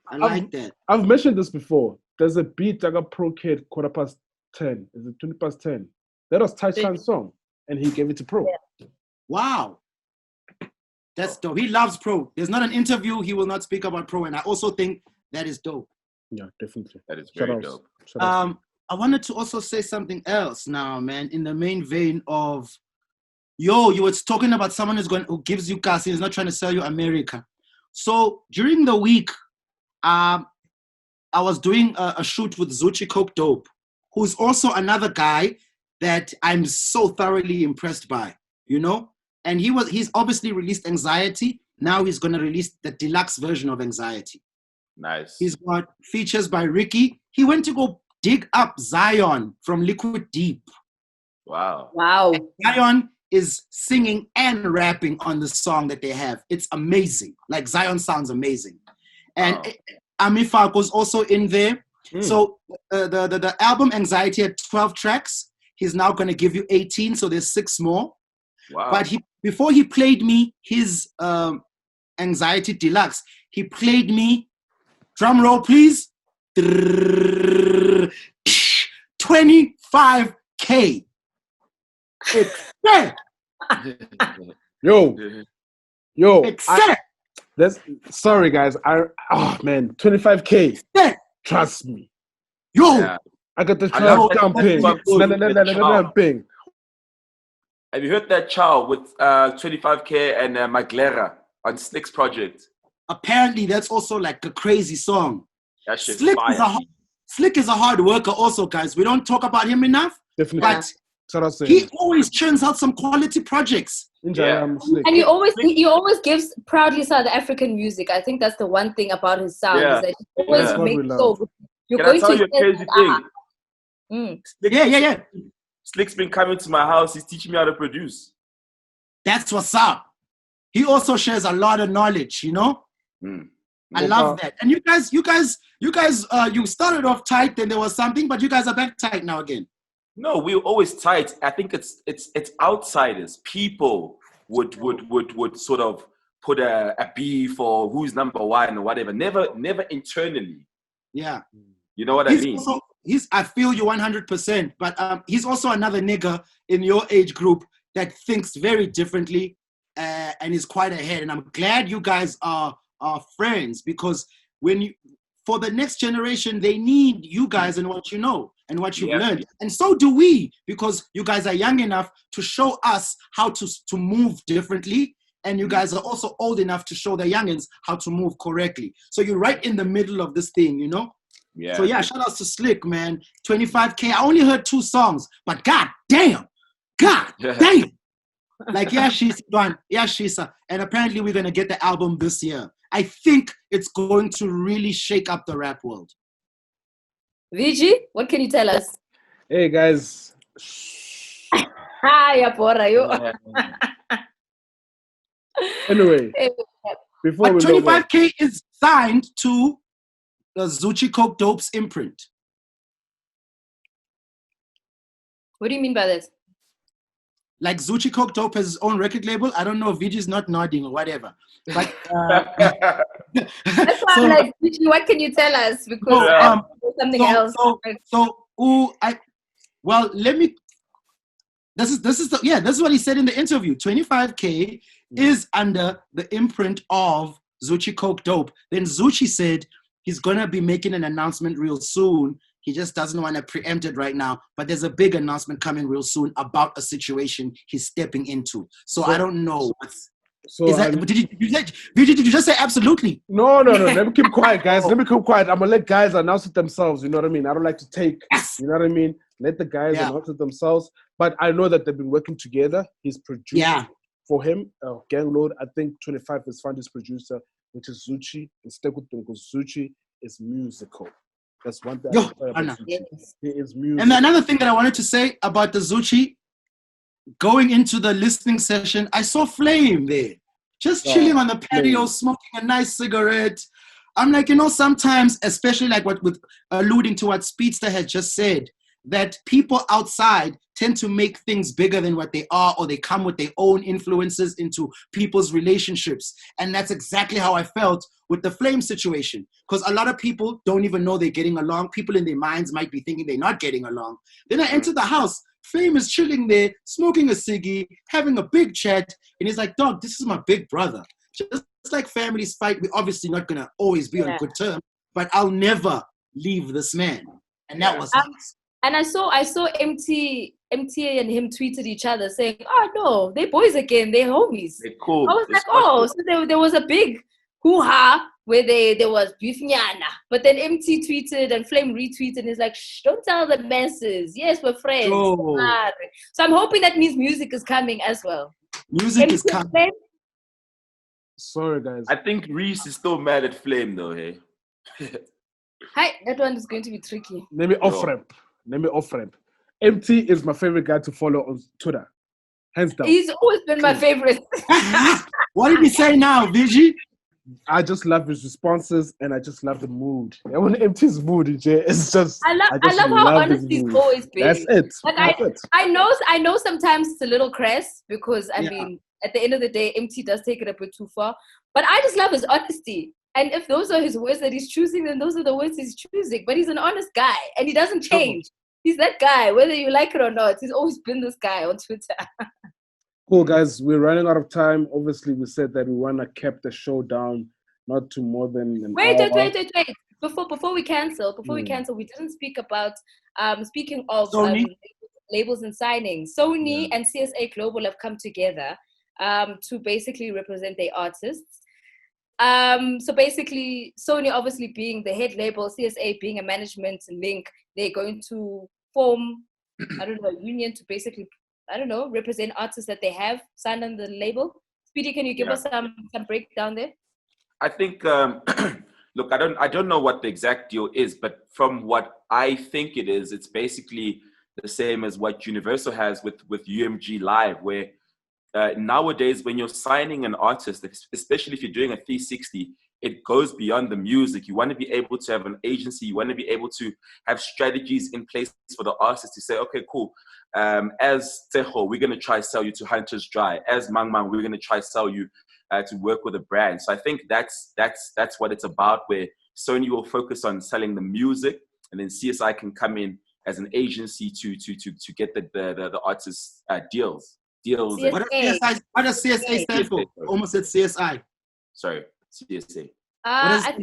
I like that. I've mentioned this before. There's a beat I got Pro Kid 10:15. Is it 10:20? That was Touchline's song, and he gave it to Pro. Yeah. Wow. That's dope. He loves Pro. There's not an interview he will not speak about Pro, and I also think that is dope. Yeah, definitely. That is very dope. I wanted to also say something else now, man, in the main vein of, you were talking about someone who gives you gas and is not trying to sell you America. So during the week, I was doing a shoot with Zuchi Coke Dope, who's also another guy that I'm so thoroughly impressed by, you know? And he's obviously released Anxiety. Now he's going to release the deluxe version of Anxiety. Nice. He's got features by Ricky. He went to go dig up Zion from Liquid Deep. Wow. Wow. And Zion is singing and rapping on the song that they have. It's amazing. Like Zion sounds amazing. And Amifak was also in there. So the album Anxiety had 12 tracks. He's now going to give you 18, so there's 6 more. Wow. But before he played me his Anxiety Deluxe, he played me, drum roll please, 25K. Yo, sorry guys, 25K. Trust me. Yo, I got the child jumping. Have you heard that child with 25K and Maglera on Slick's project? Apparently, that's also like a crazy song. That shit's Slick fire. Slick is a hard worker also, guys. We don't talk about him enough. Definitely. But he always churns out some quality projects. Yeah. And he always gives proudly South African music. I think that's the one thing about his sound. Yeah. Is that he always makes so. You're Can I going tell to you a crazy thing? Slick, Yeah. Slick's been coming to my house. He's teaching me how to produce. That's what's up. He also shares a lot of knowledge, you know? I love that. And you guys, you started off tight, then there was something, but you guys are back tight now again. No, we're always tight. I think it's outsiders. People would sort of put a beef or who's number one or whatever. Never internally. Yeah. You know what I mean? I feel you 100%, but he's also another nigga in your age group that thinks very differently and is quite ahead. And I'm glad you guys are friends, because for the next generation, they need you guys and what you know and what you've learned. And so do we, because you guys are young enough to show us how to move differently. And you guys are also old enough to show the youngins how to move correctly. So you're right in the middle of this thing, you know? Yeah. So yeah, shout outs to Slick, man. 25K. I only heard 2 songs, but god damn. Like, she's done. And apparently we're going to get the album this year. I think it's going to really shake up the rap world. VG, what can you tell us? Hey, guys. Hi, Apora. Anyway, before but we 25K is signed to the Zuchi Coke Dope's imprint. What do you mean by that? Like Zuchi Coke Dope has his own record label. I don't know if VG's not nodding or whatever. But that's why I'm like, VG, what can you tell us? Because something else. Let me. This is what he said in the interview. 25K is under the imprint of Zuchi Coke Dope. Then Zuchi said he's gonna be making an announcement real soon. He just doesn't want to preempt it right now, but there's a big announcement coming real soon about a situation he's stepping into. So I don't know. Did you just say absolutely? No. Let me keep quiet, guys. Let me keep quiet. I'm going to let guys announce it themselves. You know what I mean? I don't like to take, you know what I mean? Let the guys announce it themselves. But I know that they've been working together. He's producing for him. Gang Load, I think 25 has found his producer, which is Zuchi. And stay with them because Zuchi is musical. That's one thing. He is musical. And another thing that I wanted to say about the Zuchi, going into the listening session, I saw Flame there, just chilling on the patio, smoking a nice cigarette. I'm like, sometimes, especially like with alluding to what Speedster had just said, that people outside tend to make things bigger than what they are, or they come with their own influences into people's relationships. And that's exactly how I felt with the Flame situation. Because a lot of people don't even know they're getting along. People in their minds might be thinking they're not getting along. Then I enter the house. Flame is chilling there, smoking a ciggy, having a big chat. And he's like, dog, this is my big brother. Just like families fight, we're obviously not going to always be on good terms. But I'll never leave this man. And that was nice. And I saw MTA and him tweeted each other saying, oh, no, they're boys again. They're homies. They're cool. I was like, so there was a big hoo-ha where there was beefnyana. But then MT tweeted and Flame retweeted and he's like, shh, don't tell the masses. Yes, we're friends. Oh. So I'm hoping that means music is coming as well. Music is coming. Flame? Sorry, guys. I think Reese is still mad at Flame, though, hey? Hi, that one is going to be tricky. Let me off ramp. MT is my favorite guy to follow on Twitter. Hands down. He's always been my favorite. What did he say now, Vigi? I just love his responses and I just love the mood. I want to empty his mood, EJ. It's just I love just how his honest he's mood. always been. That's it. Like That's it. I know sometimes it's a little crass because I mean at the end of the day, MT does take it a bit too far. But I just love his honesty. And if those are his words that he's choosing, then those are the words he's choosing. But he's an honest guy and he doesn't change. He's that guy, whether you like it or not. He's always been this guy on Twitter. Cool, guys. We're running out of time. Obviously, we said that we want to keep the show down not to more than an hour. Wait. Before we cancel, we didn't speak about speaking of labels and signings. Sony and CSA Global have come together to basically represent their artists. So basically, Sony obviously being the head label, CSA being a management link, they're going to form, a union to basically, represent artists that they have signed on the label. Speedy, can you give us some breakdown there? I think, look, I don't know what the exact deal is, but from what I think it is, it's basically the same as what Universal has with UMG Live, where nowadays when you're signing an artist, especially if you're doing a 360, it goes beyond the music. You want to be able to have an agency. You want to be able to have strategies in place for the artist to say, okay, cool. As Tejo, we're going to try sell you to Hunter's Dry. As Mang Mang, we're going to try sell you to work with a brand. So I think that's what it's about, where Sony will focus on selling the music, and then CSI can come in as an agency to get the artists deals. What does CSA stand for? Almost said CSI. Sorry, CSA. I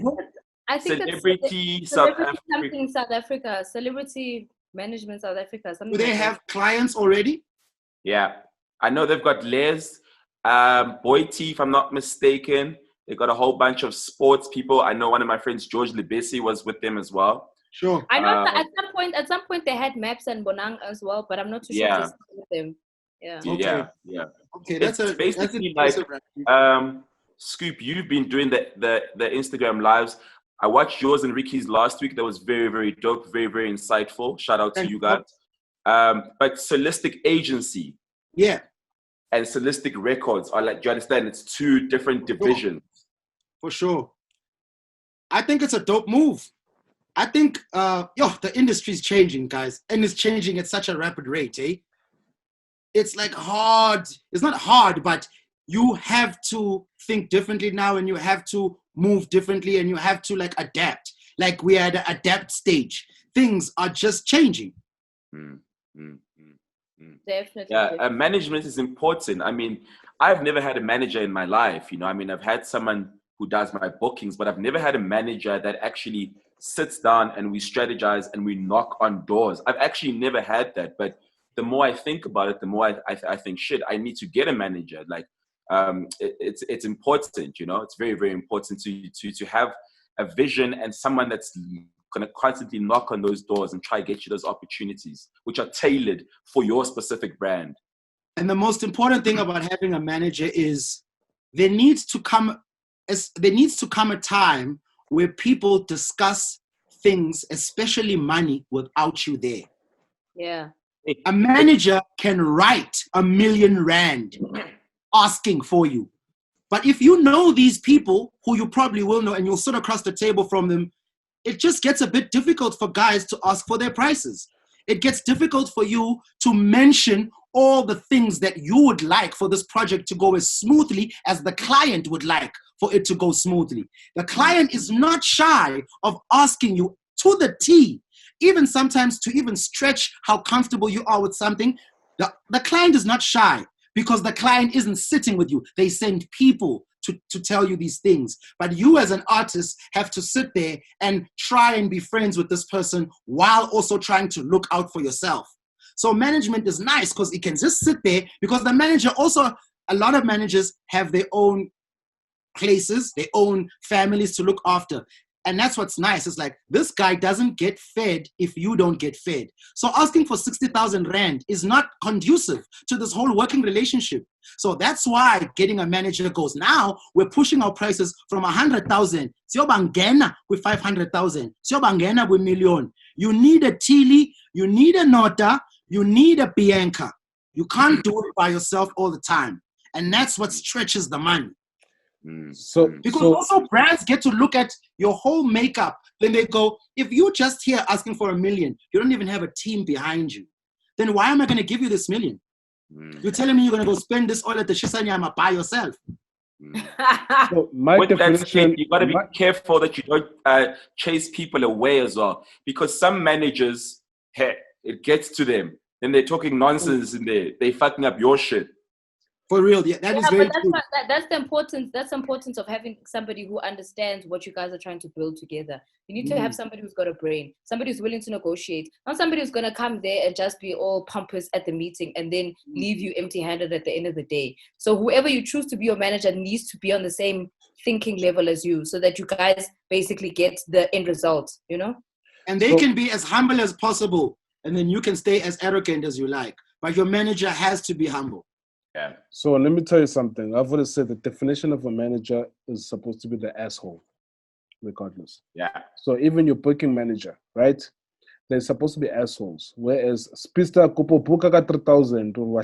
think Celebrity South Africa. Celebrity Management South Africa. Do they have clients already? Yeah, I know they've got Les, Boy T, if I'm not mistaken. They've got a whole bunch of sports people. I know one of my friends, George Lebesi, was with them as well. Sure. I know that at some point they had Maps and Bonang as well, but I'm not too sure if they're with them. Yeah. Okay. Okay, that's basically like Scoop. You've been doing the Instagram lives. I watched yours and Ricky's last week. That was very, very dope, very, very insightful. Shout out to you guys. But Solistic Agency, and Solistic Records are like. Do you understand? It's two different divisions. For sure. I think it's a dope move. I think the industry's changing, guys, and it's changing at such a rapid rate, eh? It's like hard. It's not hard, but you have to think differently now, and you have to move differently, and you have to like adapt. Like we are at the adapt stage. Things are just changing. Definitely. Yeah, management is important. I mean, I've never had a manager in my life. I mean, I've had someone who does my bookings, but I've never had a manager that actually sits down and we strategize and we knock on doors. I've actually never had that, but the more I think about it, the more I think, shit, I need to get a manager. Like, it's important, it's very, very important to have a vision and someone that's going to constantly knock on those doors and try to get you those opportunities, which are tailored for your specific brand. And the most important thing about having a manager is there needs to come a time where people discuss things, especially money, without you there. Yeah. A manager can write R1 million asking for you. But if you know these people, who you probably will know, and you'll sit across the table from them, it just gets a bit difficult for guys to ask for their prices. It gets difficult for you to mention all the things that you would like for this project to go as smoothly as the client would like for it to go smoothly. The client is not shy of asking you to the T, even sometimes to even stretch how comfortable you are with something. The client is not shy because the client isn't sitting with you. They send people to tell you these things. But you as an artist have to sit there and try and be friends with this person while also trying to look out for yourself. So management is nice because it can just sit there, because the manager also, a lot of managers have their own places, their own families to look after. And that's what's nice. It's like, this guy doesn't get fed if you don't get fed. So asking for 60,000 Rand is not conducive to this whole working relationship. So that's why getting a manager goes, now we're pushing our prices from 100,000. Siyobangena with 500,000. Siyobangena with 1 million. You need a Tilly, you need a Nota, you need a Bianca. You can't do it by yourself all the time. And that's what stretches the money. Because also brands get to look at your whole makeup. Then they go, if you're just here asking for $1 million, you don't even have a team behind you. Then why am I going to give you this $1 million? You're telling me you're going to go spend this oil at the Shisanyama by yourself. So my With that definition, said, you got to be careful that you don't chase people away as well, because some managers, it gets to them, and they're talking nonsense in there. They fucking up your shit. For real, yeah, that is very true. That's the importance. That's the importance of having somebody who understands what you guys are trying to build together. You need to have somebody who's got a brain, somebody who's willing to negotiate, not somebody who's going to come there and just be all pompous at the meeting and then leave you empty-handed at the end of the day. So whoever you choose to be your manager needs to be on the same thinking level as you, so that you guys basically get the end result, you know? And they can be as humble as possible, and then you can stay as arrogant as you like. But your manager has to be humble. Yeah. So let me tell you something. I've always said the definition of a manager is supposed to be the asshole, regardless. Yeah. So even your booking manager, right? They're supposed to be assholes. Whereas Spista Kupo Buka 3,000 or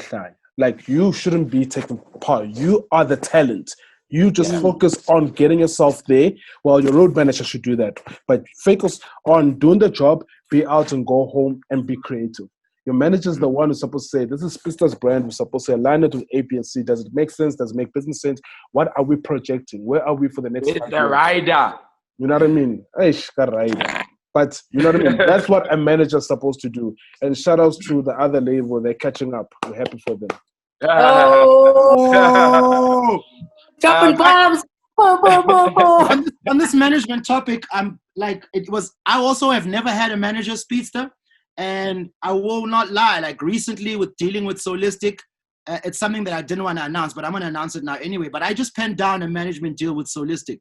like, you shouldn't be taking part. You are the talent. You just focus on getting yourself there, while your road manager should do that. But focus on doing the job, be out and go home and be creative. Your manager is the one who's supposed to say, this is Spista's brand. We're supposed to align it with A, B, and C. Does it make sense? Does it make business sense? What are we projecting? Where are we for the next 5 years? The rider. You know what I mean? But you know what I mean? That's what a manager is supposed to do. And shout outs to the other label. They're catching up. We're happy for them. Oh! Dropping bombs. On this management topic, I also have never had a manager speedster. And I will not lie, like recently with dealing with Solistic, it's something that I didn't want to announce, but I'm going to announce it now anyway. But I just penned down a management deal with Solistic.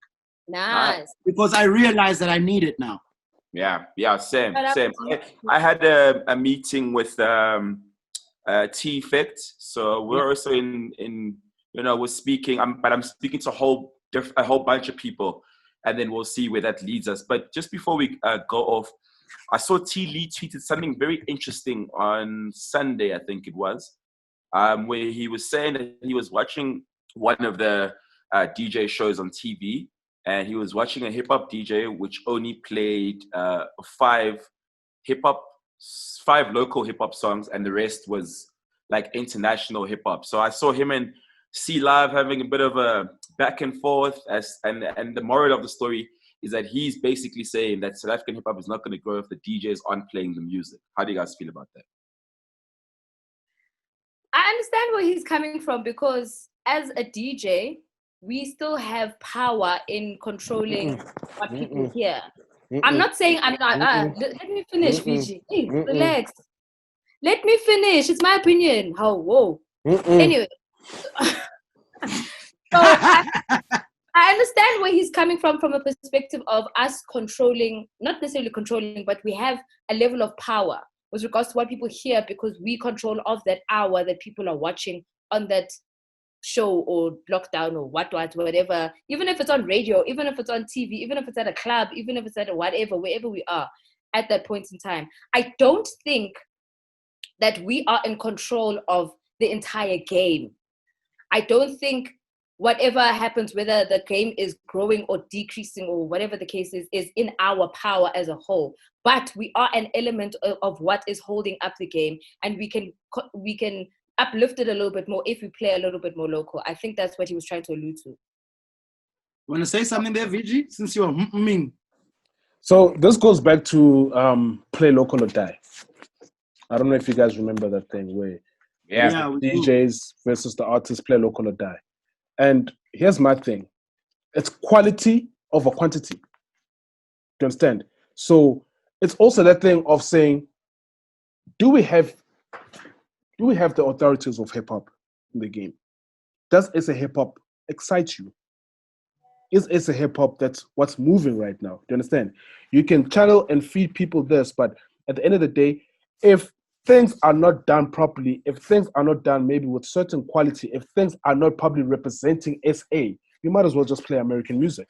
Nice. Because I realized that I need it now. Yeah, same. I had a meeting with T-Effect. So we're also in we're speaking, but I'm speaking to a whole bunch of people, and then we'll see where that leads us. But just before we go off, I saw T. Lee tweeted something very interesting on Sunday, I think it was, where he was saying that he was watching one of the DJ shows on TV, and he was watching a hip-hop DJ which only played 5 local hip-hop songs, and the rest was like international hip-hop. So I saw him and C Live having a bit of a back and forth, and the moral of the story is that he's basically saying that South African hip-hop is not going to grow if the DJs aren't playing the music. How do you guys feel about that? I understand where he's coming from, because as a DJ, we still have power in controlling what people hear. I'm not saying I'm not. Let me finish, Fiji. Hey, relax. Let me finish. It's my opinion. Whoa. Anyway. So I understand where he's coming from a perspective of us controlling, not necessarily controlling, but we have a level of power with regards to what people hear, because we control of that hour that people are watching on that show or lockdown or whatever, even if it's on radio, even if it's on TV, even if it's at a club, even if it's at a whatever, wherever we are at that point in time. I don't think that we are in control of the entire game. I don't think whatever happens, whether the game is growing or decreasing or whatever the case is in our power as a whole. But we are an element of what is holding up the game, and we can uplift it a little bit more if we play a little bit more local. I think that's what he was trying to allude to. Want to say something there, Vigi? Since you're mm-ming. So this goes back to play local or die. I don't know if you guys remember that thing where DJs versus the artists, play local or die. And here's my thing. It's quality over quantity. Do you understand? So it's also that thing of saying, do we have the authorities of hip-hop in the game? Does it's a hip-hop excite you? Is it's a hip-hop that's what's moving right now? Do you understand? You can channel and feed people this, but at the end of the day, if things are not done properly, if things are not done maybe with certain quality, if things are not probably representing SA, you might as well just play American music.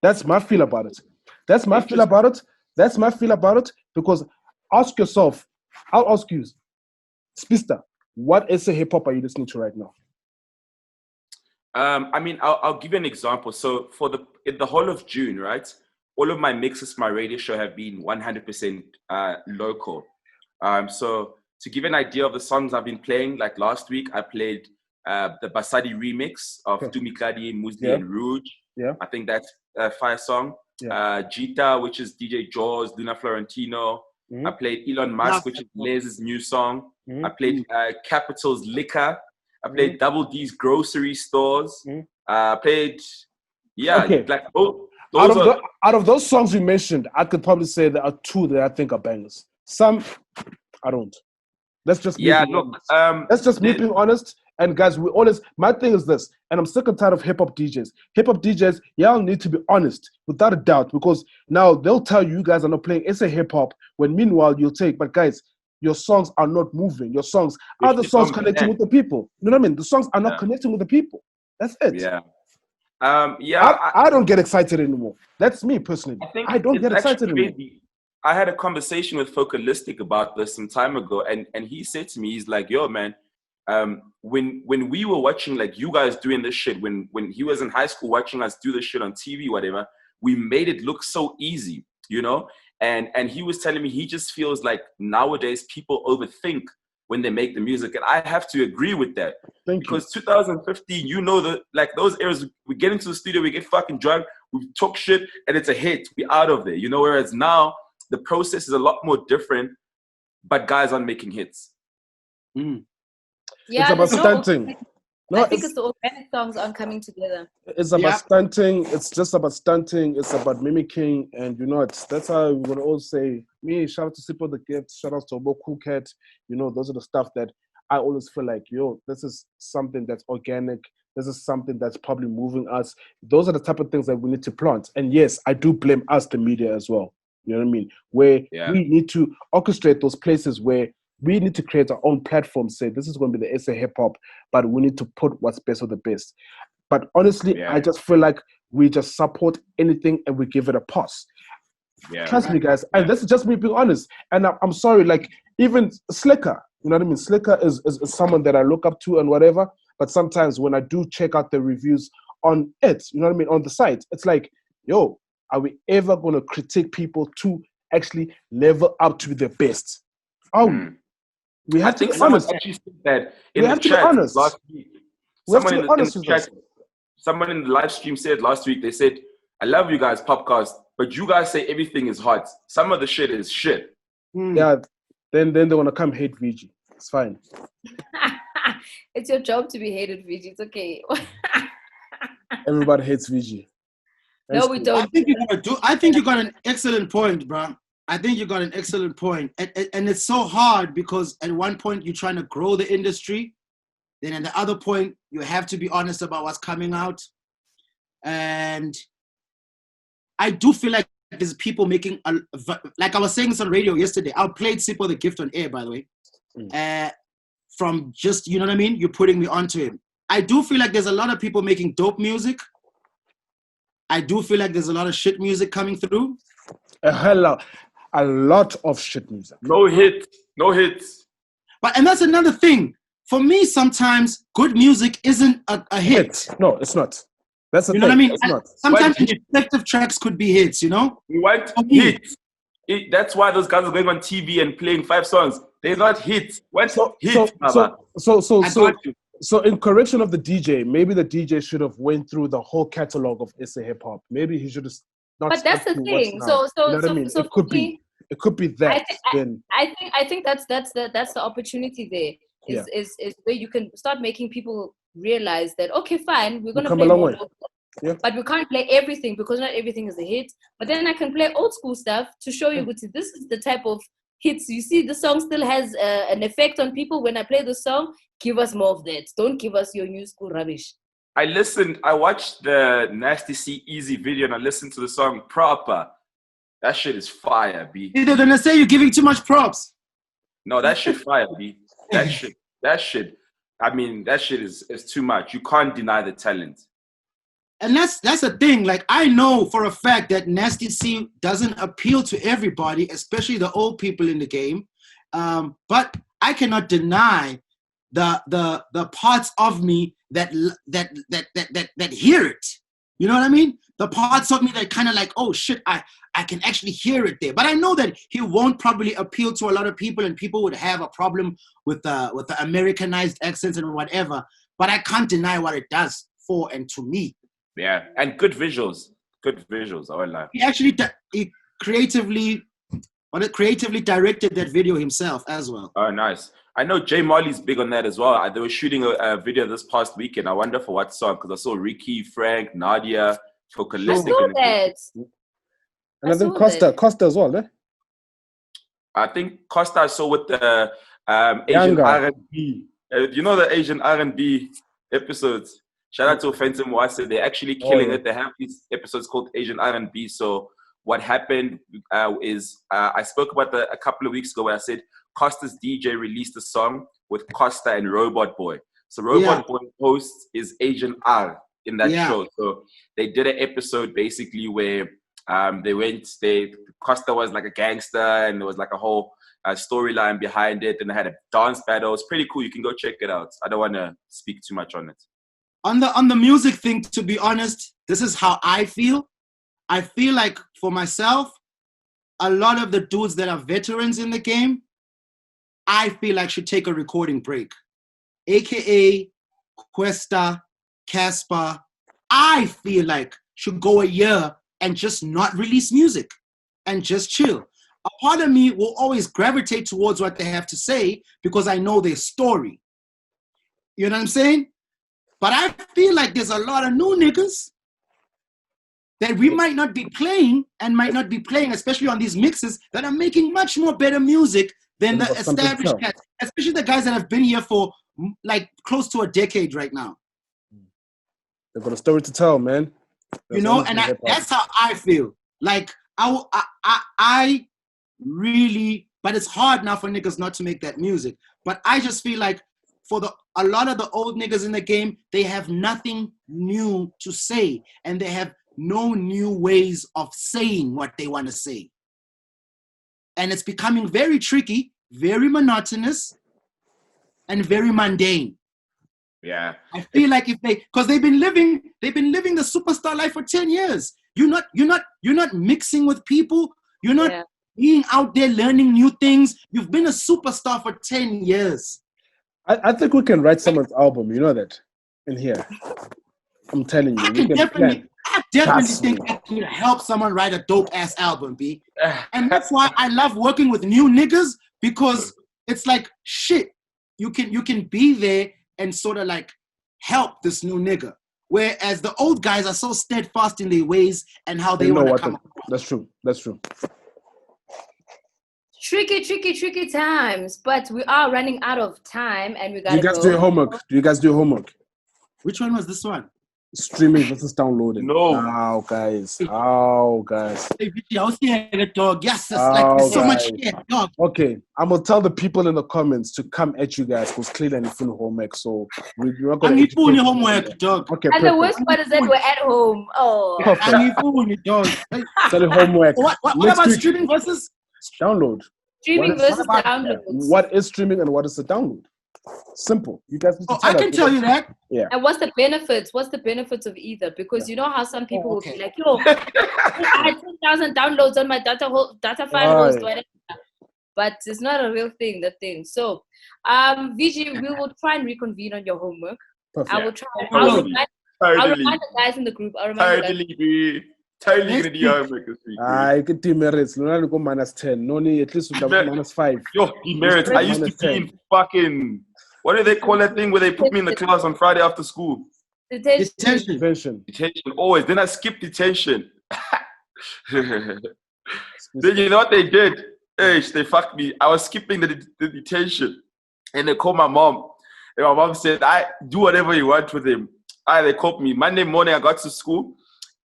That's my feel about it. That's my feel about it because ask yourself, I'll ask you, Spista, what SA hip hop are you listening to right now? I mean, I'll give you an example. So for in the whole of June, right, all of my mixes for my radio show have been 100% local. So to give an idea of the songs I've been playing, like last week, I played the Basadi remix of Tumikadi, Musli, and Rouge. Yeah. I think that's a fire song. Yeah. Jita, which is DJ Jaws, Luna Florentino. I played Elon Musk, which is Lez's new song. I played Capital's Liquor. I played Double D's Grocery Stores. I played, like out of those songs you mentioned, I could probably say there are two that I think are bangers. Some, I don't. Let's just be being honest. And guys, my thing is this, and I'm sick and tired of hip hop DJs. Hip hop DJs, y'all need to be honest, without a doubt, because now they'll tell you guys are not playing SA hip hop, when meanwhile you'll take, but guys, your songs are not moving. Your songs are the songs connecting with the people. You know what I mean? The songs are not connecting with the people. That's it. Yeah. I don't get excited anymore. That's me personally. I don't get excited anymore. I had a conversation with Focalistic about this some time ago, and he said to me, he's like, yo, man, when we were watching like you guys doing this shit, when he was in high school watching us do this shit on TV, whatever, we made it look so easy, you know? And he was telling me he just feels like nowadays people overthink when they make the music. And I have to agree with that. Because 2015, you know, like those eras, we get into the studio, we get fucking drunk, we talk shit, and it's a hit. We out of there, you know? Whereas now, the process is a lot more different, but guys aren't making hits. Yeah, it's about stunting. I think it's the organic songs aren't coming together. It's about stunting. It's just about stunting. It's about mimicking. And you know, that's how we're going to all say, me, shout out to Sipo the Gift, shout out to Obo Cool Cat. You know, those are the stuff that I always feel like, yo, this is something that's organic. This is something that's probably moving us. Those are the type of things that we need to plant. And yes, I do blame us, the media, as well. You know what I mean? Where we need to orchestrate those places where we need to create our own platform, say this is going to be the SA hip hop, but we need to put what's best of the best. But honestly, I just feel like we just support anything and we give it a pass. Trust me, guys. And this is just me being honest. And I'm sorry, like even Slicker, you know what I mean? Slicker is someone that I look up to and whatever. But sometimes when I do check out the reviews on it, you know what I mean, on the site, it's like, yo, are we ever going to critique people to actually level up to the best? We have to be honest. Actually said that in the chat last week. Someone in the live stream said last week, they said, I love you guys, POPcast, but you guys say everything is hot. Some of the shit is shit. Yeah, then they want to come hate VG. It's fine. It's your job to be hated, VG. It's okay. Everybody hates VG. No, we don't. I think you got an excellent point, bro. I think you got an excellent point. And it's so hard because at one point you're trying to grow the industry. Then at the other point, you have to be honest about what's coming out. And I do feel like there's people making, like I was saying this on radio yesterday. I played Sipo the Gift on air, by the way. From just, you know what I mean? You're putting me onto him. I do feel like there's a lot of people making dope music. I do feel like there's a lot of shit music coming through. A lot of shit music. No hits. And that's another thing. For me, sometimes good music isn't a hit. No, it's not. That's the thing. You know what I mean? It's not. Sometimes introspective tracks could be hits, you know? We want hits. That's why those guys are going on TV and playing 5 songs. They're not hits. What's hits, So in correction of the DJ, maybe the DJ should have went through the whole catalog of SA hip hop. Maybe he should have not. But that's the thing. So you know what I mean? It could be. It could be that. I think that's the opportunity there. Is where you can start making people realize that, okay, fine, we're gonna play more local, but we can't play everything because not everything is a hit. But then I can play old school stuff to show you this is the type of hits. You see, the song still has an effect on people. When I play the song, give us more of that. Don't give us your new school rubbish. I watched the Nasty C Easy video and I listened to the song Proper. That shit is fire, B. They're gonna say you're giving too much props. No, that shit fire, B. That shit. I mean, that shit is too much. You can't deny the talent. And that's the thing. Like, I know for a fact that Nasty C doesn't appeal to everybody, especially the old people in the game. But I cannot deny the parts of me that hear it. You know what I mean? The parts of me that kind of like, oh shit, I can actually hear it there. But I know that he won't probably appeal to a lot of people, and people would have a problem with the Americanized accents and whatever. But I can't deny what it does for and to me. Yeah, and good visuals. Good visuals. I won't lie. He actually he creatively directed that video himself as well. Oh, nice. I know Jay Marley's big on that as well. They were shooting a video this past weekend. I wonder for what song, because I saw Ricky, Frank, Nadia, Focalistic. I saw that. And I think Costa as well, eh? I think Costa I saw with the Asian R&B. You know the Asian R&B episodes? Shout out to Offensive Mwase. They're actually killing it. They have these episodes called Asian R&B. So what happened is I spoke about a couple of weeks ago where I said Costa's DJ released a song with Costa and Robot Boy. So Robot Boy host is Asian R in that show. So they did an episode basically where Costa was like a gangster and there was like a whole storyline behind it, and they had a dance battle. It's pretty cool. You can go check it out. I don't want to speak too much on it. On the music thing, to be honest, this is how I feel. I feel like for myself, a lot of the dudes that are veterans in the game, I feel like should take a recording break. AKA Questa, Casper, I feel like should go a year and just not release music and just chill. A part of me will always gravitate towards what they have to say because I know their story. You know what I'm saying? But I feel like there's a lot of new niggas that we might not be playing, especially on these mixes, that are making much more better music than the established cats, especially the guys that have been here for like close to a decade right now. They've got a story to tell, man. You know, and that's how I feel. Like I really, but it's hard now for niggas not to make that music. But I just feel like for a lot of the old niggas in the game, they have nothing new to say, and they have no new ways of saying what they want to say. And it's becoming very tricky, very monotonous, and very mundane. Yeah. I feel like because they've been living the superstar life for 10 years. You're not mixing with people. You're not being out there learning new things. You've been a superstar for 10 years. I think we can write someone's album. You know that in here. I'm telling you. I definitely think I can help someone write a dope ass album, B. And that's why I love working with new niggas, because it's like shit. You can be there and sort of like help this new nigga. Whereas the old guys are so steadfast in their ways and how they want to come across. That's true. Tricky times, but we are running out of time and we got to go. Do you guys do your homework? Which one was this one? Streaming versus downloading. No. Oh, guys. Hey, I scared, dog. Yes, it's like so much shit, dog. Okay, I'm going to tell the people in the comments to come at you guys because clearly I need homework. So we're not going to do homework, dog. Okay, and the worst part is that we're at home. Oh. Perfect. Dog. Tell you homework. What about streaming versus download? Streaming versus download. What is streaming and what is the download? Simple. You guys need to I can tell you that. Yeah. And what's the benefits? What's the benefits of either? Because you know how some people will be like, yo, I had 10,000 downloads on my data file host, whatever. But it's not a real thing, the thing. So, VG, we will try and reconvene on your homework. Perfect. I will try. I'll remind the guys in the group. Totally gonna do your homework this week. I get demerits. No, go -10. No need, at least we have -5. Yo, demerits. I used to be in fucking, what do they call that thing where they put me in the class on Friday after school? Detention. Always. Then I skipped detention. Then you know what they did? Hey, they fucked me. I was skipping the detention. And they called my mom. And my mom said, I do whatever you want with him. They called me. Monday morning, I got to school.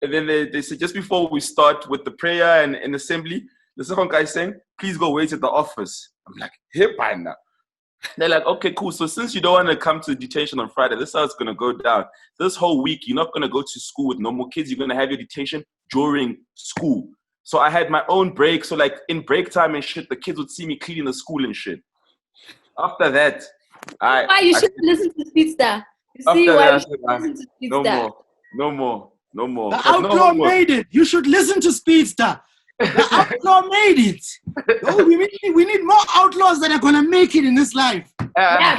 And then they said, just before we start with the prayer and assembly, the second guy saying, please go wait at the office. I'm like, hey, by now. They're like, okay, cool. So since you don't want to come to detention on Friday, this is how it's going to go down. This whole week, you're not going to go to school with normal kids. You're going to have your detention during school. So I had my own break. So like in break time and shit, the kids would see me cleaning the school and shit. After that, why you should listen to Speedster. You see after why that, you should listen to Speedster. no more. The outlaw made it. You should listen to Speedster. The outlaw made it. Oh, we need more outlaws that are gonna make it in this life. Yeah.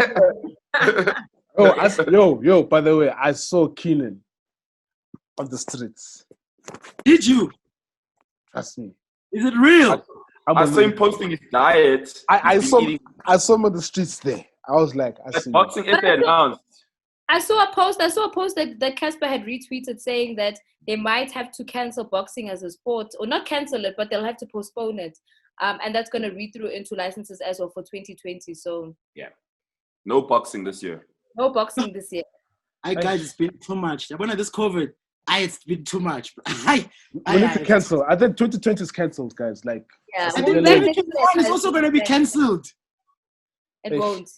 Yo, by the way, I saw Keenan on the streets. Did you? Trust me. Is it real? I saw him posting his diet. I saw him on the streets there. I was like, boxing is announced. I saw a post that Casper had retweeted saying that they might have to cancel boxing as a sport, or not cancel it, but they'll have to postpone it. And that's going to read through into licenses as well for 2020. So yeah, no boxing this year. No boxing this year. Guys, it's been too much. When this COVID, it's been too much. We need to cancel. I think 2020 is cancelled, guys. Like, yeah, I think 2021 is also going to be cancelled. It won't.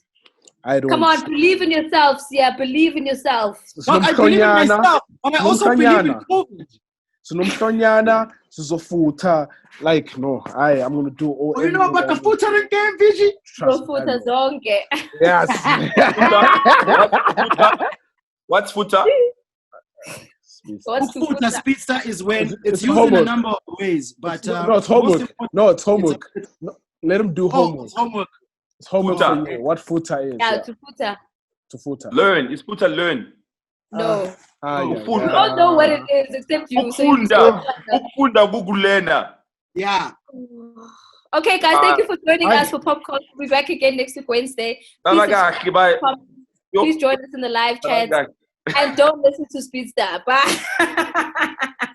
I don't. Come on, believe in yourselves. Yeah, believe in yourself. I believe in myself, but I also believe in COVID. Like, no, I'm going to do all. You know about the futa in game, Vigi? Futa zonke. Yes. What's futa? Futa Speedster is when it's used in a number of ways, but no, it's homework. No, it's homework. Let him do homework. It's homework. It's homework for you. What futa is? Yeah, to futa. To futa. Learn. It's futa learn. No. You don't know what it is except you. Yeah. Okay, guys, thank you for joining us for POPcast. We'll be back again next week, Wednesday. Please join us in the live chat. And don't listen to Speedster. Bye.